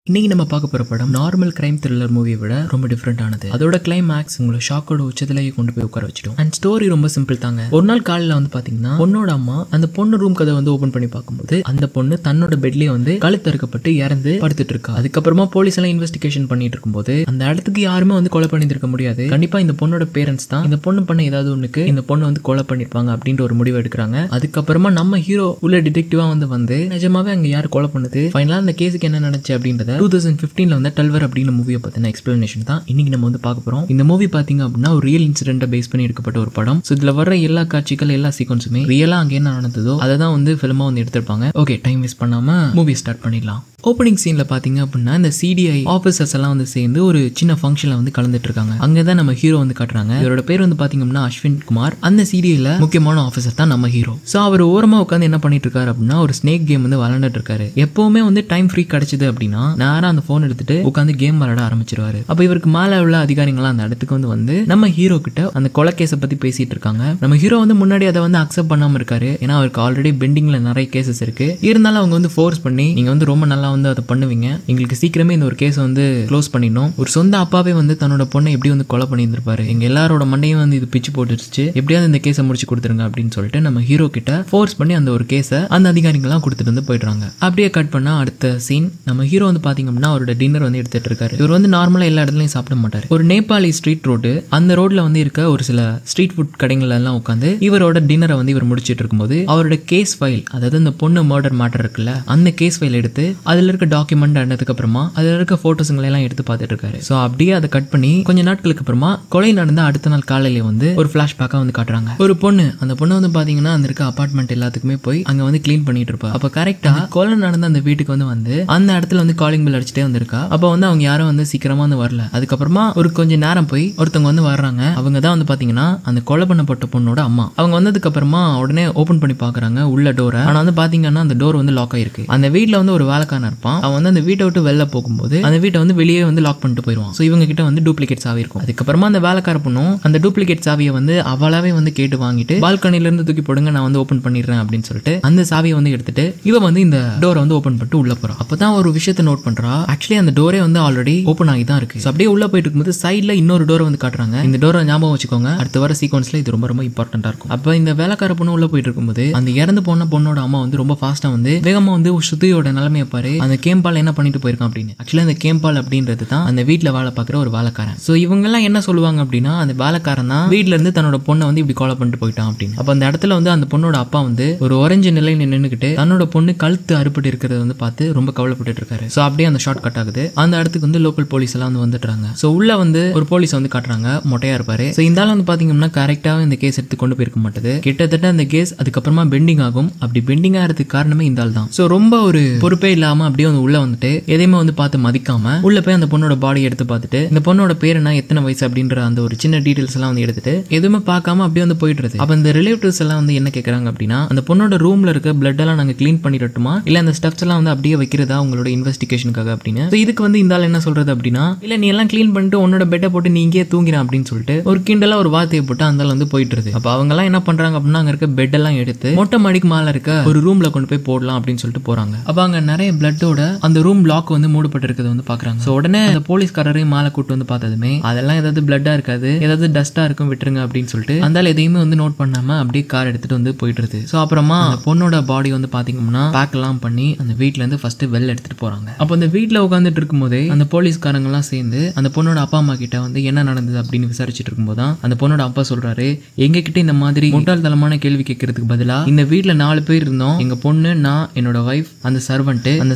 இன்னைக்கு நம்ம பார்க்க போற படம் நார்மல் கிரைம் த்ரில்லர் மூவியை விட ரொம்ப டிஃப்ரெண்டானது. அதோட கிளைமேக்ஸ் உங்களை ஷாக்கோட உச்சத்திலேயே கொண்டு போய் உட்கார வச்சிடும். அண்ட் ஸ்டோரி ரொம்ப சிம்பிள் தாங்க. ஒரு நாள் காலையில பாத்தீங்கன்னா பொண்ணோட அம்மா அந்த பொண்ணு ரூம் கதை ஓபன் பண்ணி பார்க்கும்போது அந்த பொண்ணு தன்னோட பெட்லயே கழுத்து அறுக்கப்பட்டு இறந்து படுத்துட்டு இருக்கா. அதுக்கப்புறமா போலீஸ் எல்லாம் இன்வெஸ்டிகேஷன் பண்ணிட்டு இருக்கும்போது அந்த இடத்துக்கு யாருமே கொலை பண்ணிருக்க முடியாது. கண்டிப்பா இந்த பொண்ணோட பேரண்ட்ஸ் தான் இந்த பொண்ணு பண்ண ஏதாவது ஒண்ணுக்கு இந்த பொண்ணு கொலை பண்ணிருப்பாங்க அப்படின்ற ஒரு முடிவு எடுக்கிறாங்க. அதுக்கப்புறமா நம்ம ஹீரோ உள்ள டிடெக்டிவா வந்து நிஜமாவே அங்க யாரு கொலை பண்ணுது, ஃபைனலா அந்த கேஸுக்கு என்ன நடந்துச்சு அப்படின்றத 2015 டல்வர் அப்படின்னு மூவியை பத்தின எக்ஸ்பிளனேஷன் தான் இன்னைக்கு நம்ம பார்க்க போறோம். இந்த மூவி பாத்தீங்க அப்படின்னா ஒரு ரியல் இன்சிடென்ட்டை பேஸ் பண்ணி எடுக்கப்பட்ட ஒரு படம். சோ இதுல வர எல்லா காட்சிகள் எல்லா சீக்வன்ஸுமே ரியலா அங்க என்ன நடந்ததோ அதை தான் ஃபிலிமா எடுத்திருப்பாங்க. ஓகே, டைம் வேஸ்ட் பண்ணாம மூவி ஸ்டார்ட் பண்ணிடலாம். ஓப்பனிங் சீன்ல பாத்தீங்க அப்படின்னா இந்த சிடிஐ ஆபீசர்ஸ் எல்லாம் சேர்ந்து ஒரு சின்ன ஃபங்க்ஷன்ல கலந்துட்டு இருக்காங்க. அங்கதான் நம்ம ஹீரோ காட்டுறாங்க. இவரோட பேர் பாத்தீங்க அப்படின்னா அஸ்வின் குமார். அந்த சிடிஐல முக்கியமான ஆபீசர் தான் நம்ம ஹீரோ. சோ அவர் ஓரமா உட்காந்து என்ன பண்ணிட்டு இருக்காரு அப்படின்னா ஒரு ஸ்னேக் கேம் விளையாண்டுட்டு இருக்காரு. எப்பவுமே டைம் ஃப்ரீ கிடைச்சது அப்படின்னா நேரா அந்த போன் எடுத்துட்டு உட்காந்து கேம் விளையாட ஆரம்பிச்சிருவாரு. அப்ப இவருக்கு மேல உள்ள அதிகாரிகள் அந்த இடத்துக்கு நம்ம ஹீரோ கிட்ட அந்த கொலை கேஸை பத்தி பேசிட்டு இருக்காங்க. நம்ம ஹீரோ முன்னாடி அதை அக்செப்ட் பண்ணாம இருக்காரு. ஏன்னா அவருக்கு ஆல்ரெடி பெண்டிங்ல நிறைய கேசஸ் இருக்கு. இருந்தாலும் அவங்க ஃபோர்ஸ் பண்ணி நீங்க ரொம்ப நல்லா அதை பண்ணுவீங்க, எங்களுக்கு சீக்கிரமே இந்த ஒரு கேஸ் க்ளோஸ் பண்ணிடணும். ஒரு சொந்த அப்பாவே தன்னோட பொண்ணை எப்படி கொலை பண்ணியிருந்திருப்பாரு, எங்க எல்லாரோட மண்டையும் இது பிச்சு போட்டுருச்சு, எப்படியாவது இந்த கேஸை முடிச்சு கொடுத்துருங்க அப்படின்னு சொல்லிட்டு நம்ம ஹீரோ கிட்ட ஃபோர்ஸ் பண்ணி அந்த ஒரு கேஸை அந்த அதிகாரிகள்லாம் கொடுத்துட்டு போயிடுறாங்க. அப்படியே கட் பண்ணா அடுத்த சீன் நம்ம ஹீரோ பாத்தீங்கன்னா அவரோட டின்னர் எடுத்துட்டு இருக்காரு. இவர் நார்மலா எல்லா இடத்துலயும் சாப்பிட மாட்டாரு. ஒரு நேபாளி ஸ்ட்ரீட் ரோடு அந்த ரோட்ல இருக்க ஒரு சில ஸ்ட்ரீட் ஃபுட் கடைகள் எல்லாம் உட்காந்து இவரோட டின்னரை இவர் முடிச்சிட்டு இருக்கும்போது அவரோட கேஸ் ஃபைல், அதாவது இந்த பொண்ணு மர்டர் மேட்டர் இருக்குல்ல, அந்த கேஸ் ஃபைல் எடுத்து அதுல இருக்க டாக்குமெண்ட் ஆனதுக்கு அப்புறமா அதுல இருக்க போட்டோஸ்களை எல்லாம் எடுத்து பார்த்துட்டு இருக்காரு. சோ அப்படியே அதை கட் பண்ணி கொஞ்ச நாட்களுக்கு அப்புறமா கொலை நடந்த அடுத்த நாள் காலையில ஒரு பிளாஷ்பேக்கா காட்டுறாங்க. ஒரு பொண்ணு, அந்த பொண்ணு பாத்தீங்கன்னா அந்த இருக்க அபார்ட்மெண்ட் எல்லாத்துக்குமே போய் அங்க கிளீன் பண்ணிட்டு இருப்பா. அப்ப கரெக்டா கொலை நடந்த அந்த வீட்டுக்கு அந்த இடத்துல காலிங் பெல் அடிச்சுட்டே வந்திருக்கா. அப்ப அவங்க யாரும் சீக்கிரமா வரல. அதுக்கப்புறமா ஒரு கொஞ்ச நேரம் போய் ஒருத்தவங்க வர்றாங்க. அவங்க தான் பாத்தீங்கன்னா அந்த கொலை பண்ணப்பட்ட பொண்ணோட அம்மா. அவங்க வந்ததுக்கு அப்புறமா உடனே ஓபன் பண்ணி பாக்குறாங்க உள்ள டோரை. ஆனா பாத்தீங்கன்னா அந்த டோர் லாக் ஆயிருக்கு. அந்த வீட்டுல ஒரு வேலைக்காரன் இருப்பான். அவன் அந்த வீட்டை விட்டு வெளில போகும்போது அந்த வீட்டை வெளியே லாக் பண்ணிட்டு போயிருவான். சோ இவங்க கிட்ட டூப்ளிகேட் சாவி இருக்கும். அதுக்கப்புறமா அந்த வேலைக்கார பொண்ணும் அந்த டூப்ளிகேட் சாவியை அவளாவே கேட்டு வாங்கிட்டு பால்கனில இருந்து தூக்கி போடுங்க, நான் ஓபன் பண்ணிடுறேன் அப்படின்னு சொல்லிட்டு அந்த சாவியை எடுத்துட்டு இவ இந்த டோரை ஓபன் பண்ணிட்டு உள்ள போறா. அப்பதான் ஒரு விஷயத்தை நோட் பண்றா. ஆக்சுவலி அந்த டோரே ஆல்ரெடி ஓபன் ஆகி தான் இருக்கு. அப்படியே உள்ள போயிட்டு இருக்கும்போது சைட்ல இன்னொரு டோரை காட்டுறாங்க. இந்த டோரை ஞாபகம் வச்சுக்கோங்க, அடுத்த வர சீக்வன்ஸ்ல இது ரொம்ப ரொம்ப இம்பார்ட்டன்டா இருக்கும். அப்ப இந்த வேலைக்கார பொண்ணு உள்ள போயிட்டு இருக்கும்போது அந்த இறந்து போன பொண்ணோட அம்மா ரொம்ப ஃபாஸ்டா வேகமா சுத்தியோட நிலைமையை பாரு, அந்த கேம்பால் என்ன பண்ணிட்டு போயிருக்கான் அப்படின்னு. ஆக்சுவலி அந்த கேம்பால் அப்படின்றது தான் அந்த வீட்டுல வேலை பார்க்குற ஒரு வேலைக்காரன். சோ இவங்க எல்லாம் என்ன சொல்லுவாங்க அப்படின்னா அந்த வேலைக்காரன் தான் வீட்டுல இருந்து தன்னோட பொண்ணை இப்படி கொலை பண்ணிட்டு போயிட்டான் அப்படின்னு. அப்ப அந்த இடத்துல அந்த பொண்ணோட அப்பா ஒரு ஒரஞ்சு நிலையில நின்னுக்கிட்டு தன்னோட பொண்ணு கழுத்து அறுபட்டு இருக்கிறத பார்த்து ரொம்ப கவலைப்பட்டு இருக்காரு. சோ அப்படியே அந்த ஷார்ட் கட் ஆகுது. அந்த இடத்துக்கு லோக்கல் போலீஸ் எல்லாம் வந்துட்டாங்க. சோ உள்ள ஒரு போலீஸ் காட்டுறாங்க, மொட்டையா இருப்பாரு. சோ இந்த ஆள் பாத்தீங்கன்னா கரெக்டா இந்த கேஸ் எடுத்து கொண்டு போயிருக்க மாட்டது. கிட்டத்தட்ட அந்த கேஸ் அதுக்கப்புறமா பெண்டிங் ஆகும். அப்படி பெண்டிங் ஆகிறதுக்கு காரணமே இந்த ஆள் தான். சோ ரொம்ப ஒரு பொறுப்பே இல்லாம அப்படியே உள்ள எதையுமே பார்த்து மதிக்காம உள்ள போய் அந்த பொண்ணோட பாடி எடுத்து பார்த்துட்டு இந்த பொண்ணோட பேர் என்ன, எத்தனை வயசு அப்படின்ற அந்த ஒரு சின்ன டீடைல்ஸ் எல்லாம் எடுத்துட்டு எதுவுமே பார்க்காம அப்படியே போயிடுறது. அப்ப இந்த ரிலேட்டிவ்ஸ் எல்லாம் என்ன கேக்குறாங்க அப்படின்னா அந்த பொண்ணோட ரூம்ல இருக்க பிளட் எல்லாம் நாங்க கிளீன் பண்ணிடட்டுமா, இல்ல அந்த ஸ்டெப்ஸ் எல்லாம் அப்படியே வைக்கிறதா உங்களோட இன்வெஸ்டிகேஷனுக்காக அப்படின்னு. இதுக்கு இந்த ஆள் என்ன சொல்றது அப்படின்னா, இல்ல நீ எல்லாம் கிளீன் பண்ணிட்டு உன்னோட பெட்டை போட்டு நீ இங்கே தூங்கிறேன் அப்படின்னு சொல்லிட்டு ஒரு கிண்டலா ஒரு வார்த்தையை போட்டு அந்த ஆள் போயிட்டு. அப்ப அவங்க எல்லாம் என்ன பண்றாங்க அப்படின்னா அங்க இருக்க பெட் எல்லாம் எடுத்து மொட்டை மாடிக்கு மேல இருக்க ஒரு ரூம்ல கொண்டு போய் போடலாம் அப்படின்னு சொல்லிட்டு போறாங்க. அப்ப அங்க நிறைய பிளட்டோட அந்த ரூம் லாக் மூடப்பட்டு இருக்கிறது பாக்குறாங்க. சோ உடனே அந்த போலீஸ்காரரையும் மேல கூட்டு பார்த்ததுமே அதெல்லாம் ஏதாவது பிளட்டா இருக்காது, ஏதாவது டஸ்டா இருக்கும், விட்டுருங்க அப்படின்னு சொல்லிட்டு அந்த எதையுமே நோட் பண்ணாம அப்படியே கார் எடுத்துட்டு போயிட்டு. சோ அப்புறமா பொண்ணோட பாடி பாத்தீங்கன்னா பேக் எல்லாம் பண்ணி அந்த வீட்ல இருந்து ஃபர்ஸ்ட் வெளில எடுத்துட்டு போறாங்க. அப்ப அந்த வீட்டுல உட்காந்துட்டு இருக்கும் போதே அந்த போலீஸ்காரங்க எல்லாம் சேர்ந்து அந்த பொண்ணோட அப்பா அம்மா கிட்ட என்ன நடந்தது அப்படின்னு விசாரிச்சுட்டு இருக்கும்போது அந்த பொண்ணோட அப்பா சொல்றாரு, எங்க கிட்ட இந்த மாதிரி முட்டாள்தனமான கேள்வி கேட்கறதுக்கு பதிலா இந்த வீட்டுல 4 பேர் இருந்தோம், எங்க பொண்ணு, நான், என்னோட வைஃப், அந்த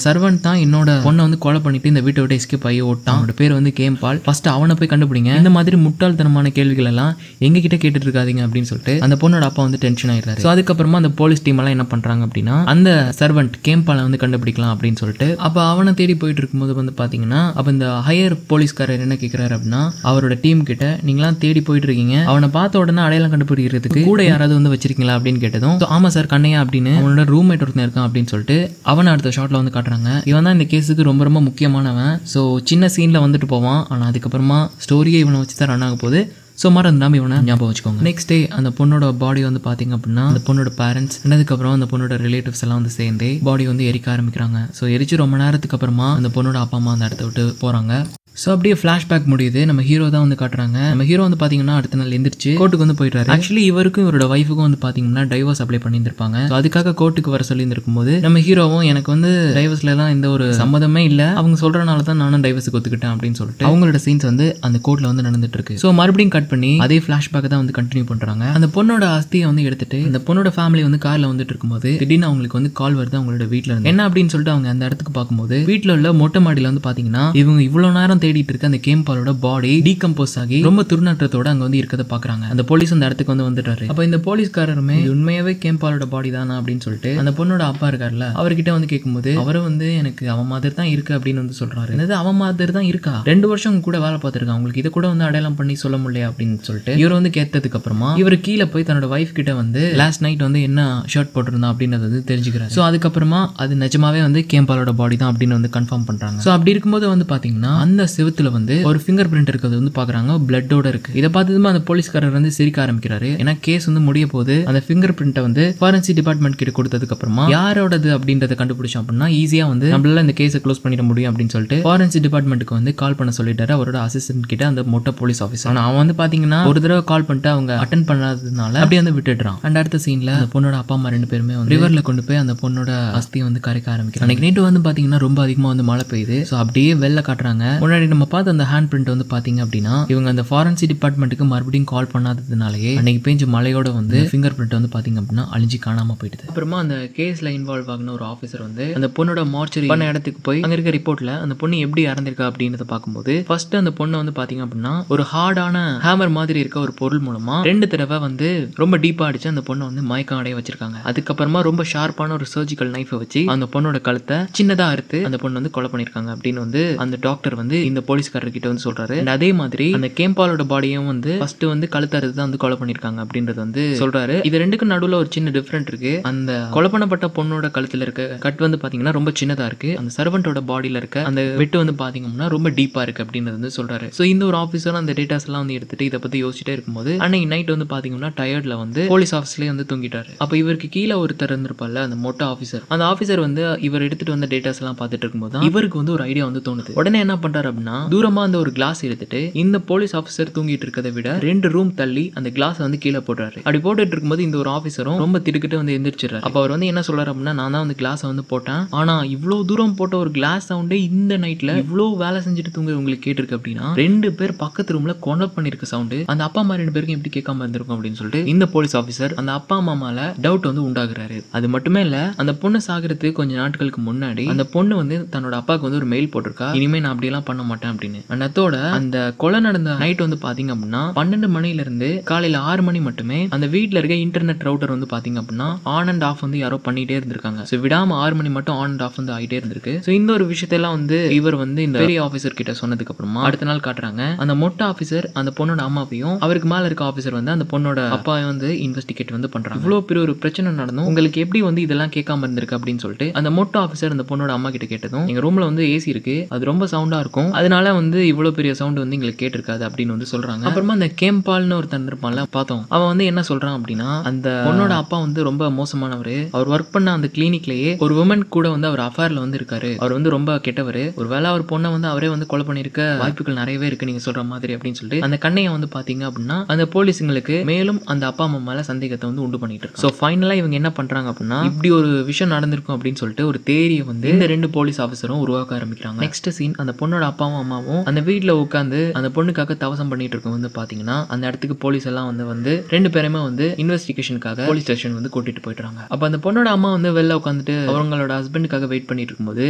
சர்வன்ட் தான் என்னோட பொண்ணை கொலை பண்ணிட்டு இந்த வீட்டை விட்டு எஸ்கேப் ஆகி ஓட்டான். அவனோட பேர் கேம்பால், ஃபர்ஸ்ட் அவனை போய் கண்டுபிடிங்க, இந்த மாதிரி முட்டாள்தனமான கேள்விகள் எல்லாம் எங்க கிட்ட கேட்டுட்டு இருக்காதீங்க அப்படின்னு சொல்லிட்டு அந்த பொண்ணோட அப்பா டென்ஷன் ஆயிடுறாரு. அதுக்கப்புறமா அந்த போலீஸ் டீம் எல்லாம் என்ன பண்றாங்க அப்படின்னா அந்த சர்வன்ட் கேம்பாலை கண்டுபிடிக்கலாம் அப்படின்னு சொல்லிட்டு அப்ப அவனை தேடி போயிட்டு இருக்கும்போது பாத்தீங்கன்னா அப்ப இந்த ஹையர் போலீஸ்காரர் என்ன கேட்கிறாரு அப்படின்னா அவரோட டீம் கிட்ட, நீங்களாம் தேடி போயிட்டு இருக்கீங்க, அவனை பார்த்த உடனே அடையாளம் கண்டுபிடிக்கிறதுக்கு கூட யாராவது வச்சிருக்கீங்களா அப்படின்னு கேட்டதும் ஆமா சார் கண்ணையா அப்படின்னு அவனோட ரூம்மேட் ஒருத்தன் இருக்கான் அப்படின்னு சொல்லிட்டு அவனை அடுத்த ஷாட்ல காட்டுறாங்க. இவன் தான் இந்த கேஸுக்கு ரொம்ப ரொம்ப முக்கியமானவன். ஸோ சின்ன சீன்ல போவான், ஆனா அதுக்கப்புறமா ஸ்டோரியை இவனை வச்சு தான் ரன் ஆக போகுது. ஸோ மறந்துடாம இவனை ஞாபகம் வச்சுக்கோங்க. நெக்ஸ்ட் டே அந்த பொண்ணோட பாடி வந்து பாத்தீங்க அப்படின்னா அந்த பொண்ணோட பேரண்ட்ஸ் அதுக்கப்புறம் அந்த பொண்ணோட ரிலேட்டிவ்ஸ் எல்லாம் வந்து சேர்ந்து பாடி வந்து எரிக்க ஆரம்பிக்கிறாங்க. ஸோ எரிச்சு ரொம்ப நேரத்துக்கு அப்புறமா அந்த பொண்ணோட அப்பா அம்மா அந்த இடத்த விட்டு போறாங்க. ஸோ அப்படியே ஃபிளாஷ்பேக் முடியுது. நம்ம ஹீரோ தான் வந்து காட்டுறாங்க. நம்ம ஹீரோ வந்து பாத்தீங்கன்னா அடுத்த நாள் எந்திரிச்சு கோர்ட்டுக்கு வந்து போயிட்டாரு. ஆக்சுவலி இவருக்கும் இவரோட வைஃபுக்கும் வந்து பாத்தீங்கன்னா டைவர்ஸ் அப்ளை பண்ணியிருப்பாங்க. அதுக்காக கோர்ட்டுக்கு வர சொல்லி இருக்கும் போது நம்ம ஹீரோவும் எனக்கு வந்து டைவர்ஸ்ல எல்லாம் எந்த ஒரு சம்மதமே இல்ல, அவங்க சொல்றதுனால தான் நானும் டைவர்ஸுக்கு ஒத்துக்கிட்டேன் அப்படின்னு சொல்லிட்டு அவங்களோட சீன்ஸ் வந்து அந்த கோர்ட்ல வந்து நடந்துட்டு இருக்கு. ஸோ மறுபடியும் கட் பண்ணி அதே ஃபிளாஷ்பேக் தான் வந்து கண்டினியூ பண்றாங்க. அந்த பொண்ணோட அஸ்தியை வந்து எடுத்துட்டு அந்த பொண்ணோட ஃபேமிலி வந்து கார்ல வந்துட்டு இருக்கும்போது திடீர்னு அவங்களுக்கு வந்து கால் வருது அவங்களோட வீட்டுல இருந்து. என்ன அப்படின்னு சொல்லிட்டு அவங்க அந்த இடத்துக்கு பார்க்கும்போது வீட்டுல உள்ள மொட்டை மாடியில வந்து பாத்தீங்கன்னா இவங்க இவ்வளவு நேரம் தேடிட்டு இருக்க அந்த கேம்பாலோட பாடி டீகம்போஸ் ஆகி ரொம்ப துர்நாற்றத்தோட அங்க வந்து இருக்கத பாக்குறாங்க. அந்த போலீஸ் அந்த இடத்துக்கு வந்து வந்துட்டாரு. அப்ப இந்த போலீஸ்காரருமே உண்மையாவே கேம்பாலோட பாடி தானா அப்படின்னு சொல்லிட்டு அந்த பொண்ணோட அப்பா இருக்காருல்ல அவர்கிட்ட வந்து கேட்கும்போது அவரை வந்து எனக்கு அவன் மாதிரி தான் இருக்கு அப்படின்னு வந்து சொல்றாரு. என்னது அவன் மாதிரி தான் இருக்கா? 2 வருஷம் கூட வேலை பார்த்திருக்கான், உங்களுக்கு இதை கூட வந்து அடையாளம் பண்ணி சொல்ல முடியல அப்படின்னு சொல்லிட்டு இவர் வந்து கேட்டதுக்கு அப்புறமா இவர் கீழே போய் தன்னோட வைஃப் கிட்ட வந்து லாஸ்ட் நைட் வந்து என்ன ஷர்ட் போட்டிருந்தான் அப்படின்றது வந்து தெரிஞ்சுக்கிறாரு. ஸோ அதுக்கப்புறமா அது நிஜமாவே வந்து கேம்பாலோட பாடி தான் அப்படின்னு வந்து கன்ஃபார்ம் பண்றாங்க. ஸோ அப்படி இருக்கும்போது வந்து பாத்தீங்கன்னா அந்த செவுத்துல வந்து ஒரு ஃபிங்கர் பிரிண்ட் இருக்கிறது வந்து பாக்குறாங்க, பிளட்டோட இருக்கு. இதை பார்த்ததுமே அந்த போலீஸ்காரர் வந்து சிரிக்க ஆரம்பிக்கிறாரு. ஏன்னா கேஸ் வந்து முடிய போது அந்த ஃபிங்கர் பிரிண்ட்டை வந்து ஃபாரன்சிக் டிபார்ட்மெண்ட் கிட்ட கொடுத்ததுக்கு அப்புறமா யாரோடது அப்படின்றத கண்டுபிடிச்சோம் அப்படின்னா ஈஸியா வந்து நம்மளால இந்த கேஸை க்ளோஸ் பண்ணிட முடியும் அப்படின்னு சொல்லிட்டு ஃபாரன்சிக் டிபார்ட்மெண்ட்டுக்கு வந்து கால் பண்ண சொல்லிட்டாரு அவரோட அசிஸ்டன்ட் கிட்ட அந்த மொட்டை போலீஸ் ஆஃபீஸர். ஆனா அவன் வந்து பாத்தீங்கன்னா ஒரு தடவை கால் பண்ணிட்டு அவங்க அட்டென்ட் பண்ணாததுனால அப்படியே வந்து விட்டுடுறான். அண்ட் அடுத்த சீன்ல அந்த பொண்ணோட அப்பா அம்மா 2 பேருமே வந்து ரிவர்ல கொண்டு போய் அந்த பொண்ணோட அஸ்தியை வந்து கரைக்க ஆரம்பிக்கிறாங்க. அன்னைக்கு நைட்டு வந்து பாத்தீங்கன்னா ரொம்ப அதிகமா வந்து மழை பெய்யுது. ஸோ அப்படியே வெள்ள காட்டுறாங்க. முன்னாடி நம்ம பார்த்து அந்த ஹேண்ட் பிரிண்ட் வந்து பாத்தீங்க அப்படின்னா இவங்க அந்த ஃபாரன்சிக் டிபார்ட்மெண்ட்டுக்கு மறுபடியும் கால் பண்ணாததுனாலயே அன்னைக்கு பெஞ்ச மழையோட வந்து ஃபிங்கர் பிரிண்ட் வந்து பாத்தீங்க அப்படின்னா அழிஞ்சு காணாம போயிடுது. அப்புறமா அந்த கேஸ்ல இன்வால்வ் ஆகின ஒரு ஆஃபீஸர் வந்து அந்த பொண்ணோட மார்ச்சரி பண்ண இடத்துக்கு போய் அங்க இருக்க ரிப்போர்ட்ல அந்த பொண்ணு எப்படி இறந்திருக்கா அப்படின்றத பார்க்கும்போது ஃபர்ஸ்ட் அந்த பொண்ணை வந்து பாத்தீங்க அப்படின்னா ஒரு ஹார்டான ஹேமர் மாதிரி இருக்க ஒரு பொருள் மூலமா 2 தடவை வந்து ரொம்ப டீப்பா அடிச்சு அந்த பொண்ணை வந்து மயக்கம் அடைய வச்சிருக்காங்க. அதுக்கப்புறமா ரொம்ப ஷார்ப்பான ஒரு சர்ஜிக்கல் நைஃபை வச்சு அந்த பொண்ணோட கழுத்தை சின்னதா அறுத்து அந்த பொண்ணு வந்து கொலை பண்ணிருக்காங்க அப்படின்னு வந்து அந்த டாக்டர் வந்து இந்த போலீஸ்காரர் கிட்ட வந்து சொல்றாரு. அதே மாதிரி அந்த கேம்பாலோட பாடியும் வந்து ஃபர்ஸ்ட் வந்து கழுத்தறுத்து தான் வந்து கொலை பண்ணிருக்காங்க அப்படின்றது வந்து சொல்றாரு. இது ரெண்டுக்கும் நடுவுல ஒரு சின்ன டிஃபரெண்ட் இருக்கு. அந்த கொலை பண்ணப்பட்ட பொண்ணோட கழுத்துல இருக்க கட் வந்து பாத்தீங்கன்னா ரொம்ப சின்னதா இருக்கு. அந்த சர்வெண்டோட பாடியில இருக்க அந்த வெட்டு வந்து பாத்தீங்கன்னா ரொம்ப டீப்பா இருக்கு அப்படின்றது வந்து சொல்றாரு. சோ இந்த ஒரு ஆபீசர் அந்த டேட்டாஸ் எல்லாம் வந்து எடுத்துட்டு இதை பத்தி யோசிச்சுட்டே இருக்கும்போது அன்னைக்கு நைட் வந்து பாத்தீங்கன்னா டயர்ட்ல வந்து போலீஸ் ஆஃபீஸ்லயே வந்து தூங்கிட்டாரு. அப்ப இவருக்கு கீழே ஒருத்தர் இருந்திருப்பார்ல அந்த மொட்டை ஆஃபீஸர், அந்த ஆஃபீஸர் வந்து இவர் எடுத்துட்டு வந்த டேட்டாஸ் எல்லாம் பார்த்துட்டு இருக்கும்போது இவருக்கு வந்து ஒரு ஐடியா வந்து தோணுது. உடனே என்ன பண்றாரு அப்படின்னா தூரமா அந்த ஒரு கிளாஸ் எடுத்துட்டு இந்த போலீஸ் ஆஃபீஸர் தூங்கிட்டு இருக்கதை விட 2 ரூம் தள்ளி அந்த கிளாஸ் வந்து கீழே போடுறாரு. அப்படி போட்டுட்டு இருக்கும்போது இந்த ஒரு ஆஃபீஸரும் ரொம்ப திடுக்கிட்டு வந்து எந்திரிச்சிடறாரு. அப்ப அவர் வந்து என்ன சொல்றாரு அப்படின்னா நான் தான் வந்து கிளாஸை வந்து போட்டேன், ஆனா இவ்வளவு தூரம் போட்ட ஒரு கிளாஸ் சவுண்டே இந்த நைட்ல இவ்வளவு வேலை செஞ்சுட்டு தூங்க உங்களுக்கு கேட்டிருக்கு அப்படின்னா 2 பேர் பக்கத்து ரூம்ல கொலை பண்ணிருக்க சவுண்டு அந்த அப்பா அம்மா 2 பேருக்கும் எப்படி கேட்காம இருந்திருக்கும் அப்படின்னு சொல்லிட்டு இந்த போலீஸ் ஆஃபீஸர் அந்த அப்பா அம்மா மேல டவுட் வந்து உண்டாக்குறாரு. அது மட்டுமே இல்ல, அந்த பொண்ணு சாகிறதுக்கு கொஞ்ச நாட்களுக்கு முன்னாடி அந்த பொண்ணு வந்து தன்னோட அப்பாவுக்கு வந்து ஒரு மெயில் போட்டிருக்கா, இனிமே நான் அப்படியெல்லாம் பண்ண மாட்டேன் அப்படின்னு. அதோட அந்த கொலை நடந்த நைட் வந்து பாத்தீங்க அப்படின்னா 12 மணில இருந்து காலையில 6 மணி மட்டுமே அந்த வீட்டுல இருக்க இன்டர்நெட் ரவுட்டர் வந்து பாத்தீங்க அப்படின்னா ஆன் அண்ட் ஆஃப் வந்து யாரோ பண்ணிட்டே இருந்திருக்காங்க. சோ விடாம 6 மணி மட்டும் ஆன் அண்ட் ஆஃப் வந்து ஆயிட்டே இருந்திருக்கு. சோ இந்த ஒரு விஷயத்தெல்லாம் வந்து இவர் வந்து இந்த பெரிய ஆபீசர் கிட்ட சொன்னதுக்கு அப்புறமா அடுத்த நாள் காட்டுறாங்க அந்த மொட்டை ஆபீசர் அந்த பொண்ணோட அம்மாவையும் அவருக்கு மேல இருக்க ஆபீசர் வந்து அந்த பொண்ணோட அப்பாவையும் வந்து இன்வெஸ்டிகேட் வந்து பண்றாங்க. இவ்வளவு பெரிய ஒரு பிரச்சனை நடந்தும் உங்களுக்கு எப்படி வந்து இதெல்லாம் கேட்காம இருந்திருக்கு அப்படின்னு சொல்லிட்டு அந்த மொட்டை ஆபீசர் அந்த பொண்ணோட அம்மா கிட்ட கேட்டதும் எங்க ரூம்ல வந்து ஏசி இருக்கு, அது ரொம்ப சவுண்டா இருக்கும், அதனால வந்து இவ்வளவு பெரிய சவுண்ட் வந்து எங்களுக்கு கேட்டிருக்காது அப்படின்னு வந்து சொல்றாங்க. அப்புறமா அந்த கேம்பால்னு ஒரு தந்திருப்பான்ல பார்த்தோம், அவன் வந்து என்ன சொல்றான் அப்படின்னா அந்த பொண்ணோட அப்பா வந்து ரொம்ப மோசமானவர், அவர் ஒர்க் பண்ண அந்த கிளினிக்லயே ஒரு உமன் கூட வந்து அவர் அஃபேர்ல வந்து இருக்காரு, அவர் வந்து ரொம்ப கெட்டவர், ஒருவேளை அவர் பொண்ணை வந்து அவரே வந்து கொலை பண்ணிருக்க வாய்ப்புகள் நிறையவே இருக்கு நீங்க சொல்ற மாதிரி அப்படின்னு சொல்லிட்டு அந்த கண்ணையை வந்து பாத்தீங்க அப்படின்னா அந்த போலீஸுங்களுக்கு மேலும் அந்த அப்பா அம்மா மேல சந்தேகத்தை வந்து உண்டு பண்ணிட்டு இருக்கு. சோ ஃபைனலா இவங்க என்ன பண்றாங்க அப்படின்னா இப்படி ஒரு விஷயம் நடந்திருக்கும் அப்படின்னு சொல்லிட்டு ஒரு தேரியை வந்து இந்த 2 போலீஸ் ஆஃபீஸரும் உருவாக்க ஆரம்பிக்கிறாங்க. நெக்ஸ்ட் சீன் அந்த பொண்ணோட அப்பாவும் அம்மாவும் அந்த வீட்டுல உட்காந்து அந்த பொண்ணுக்காக தவசம் பண்ணிட்டு இருக்கும் வந்து பாத்தீங்கன்னா அந்த இடத்துக்கு போலீஸ் எல்லாம் வந்து 2 பேருமே வந்து இன்வெஸ்டிகேஷனுக்காக போலீஸ் ஸ்டேஷன் வந்து கூட்டிட்டு போயிட்டாங்க. அப்ப அந்த பொண்ணோட அம்மா வந்து வெளில உட்காந்துட்டு அவங்களோட ஹஸ்பண்டுக்காக வெயிட் பண்ணிட்டு இருக்கும்போது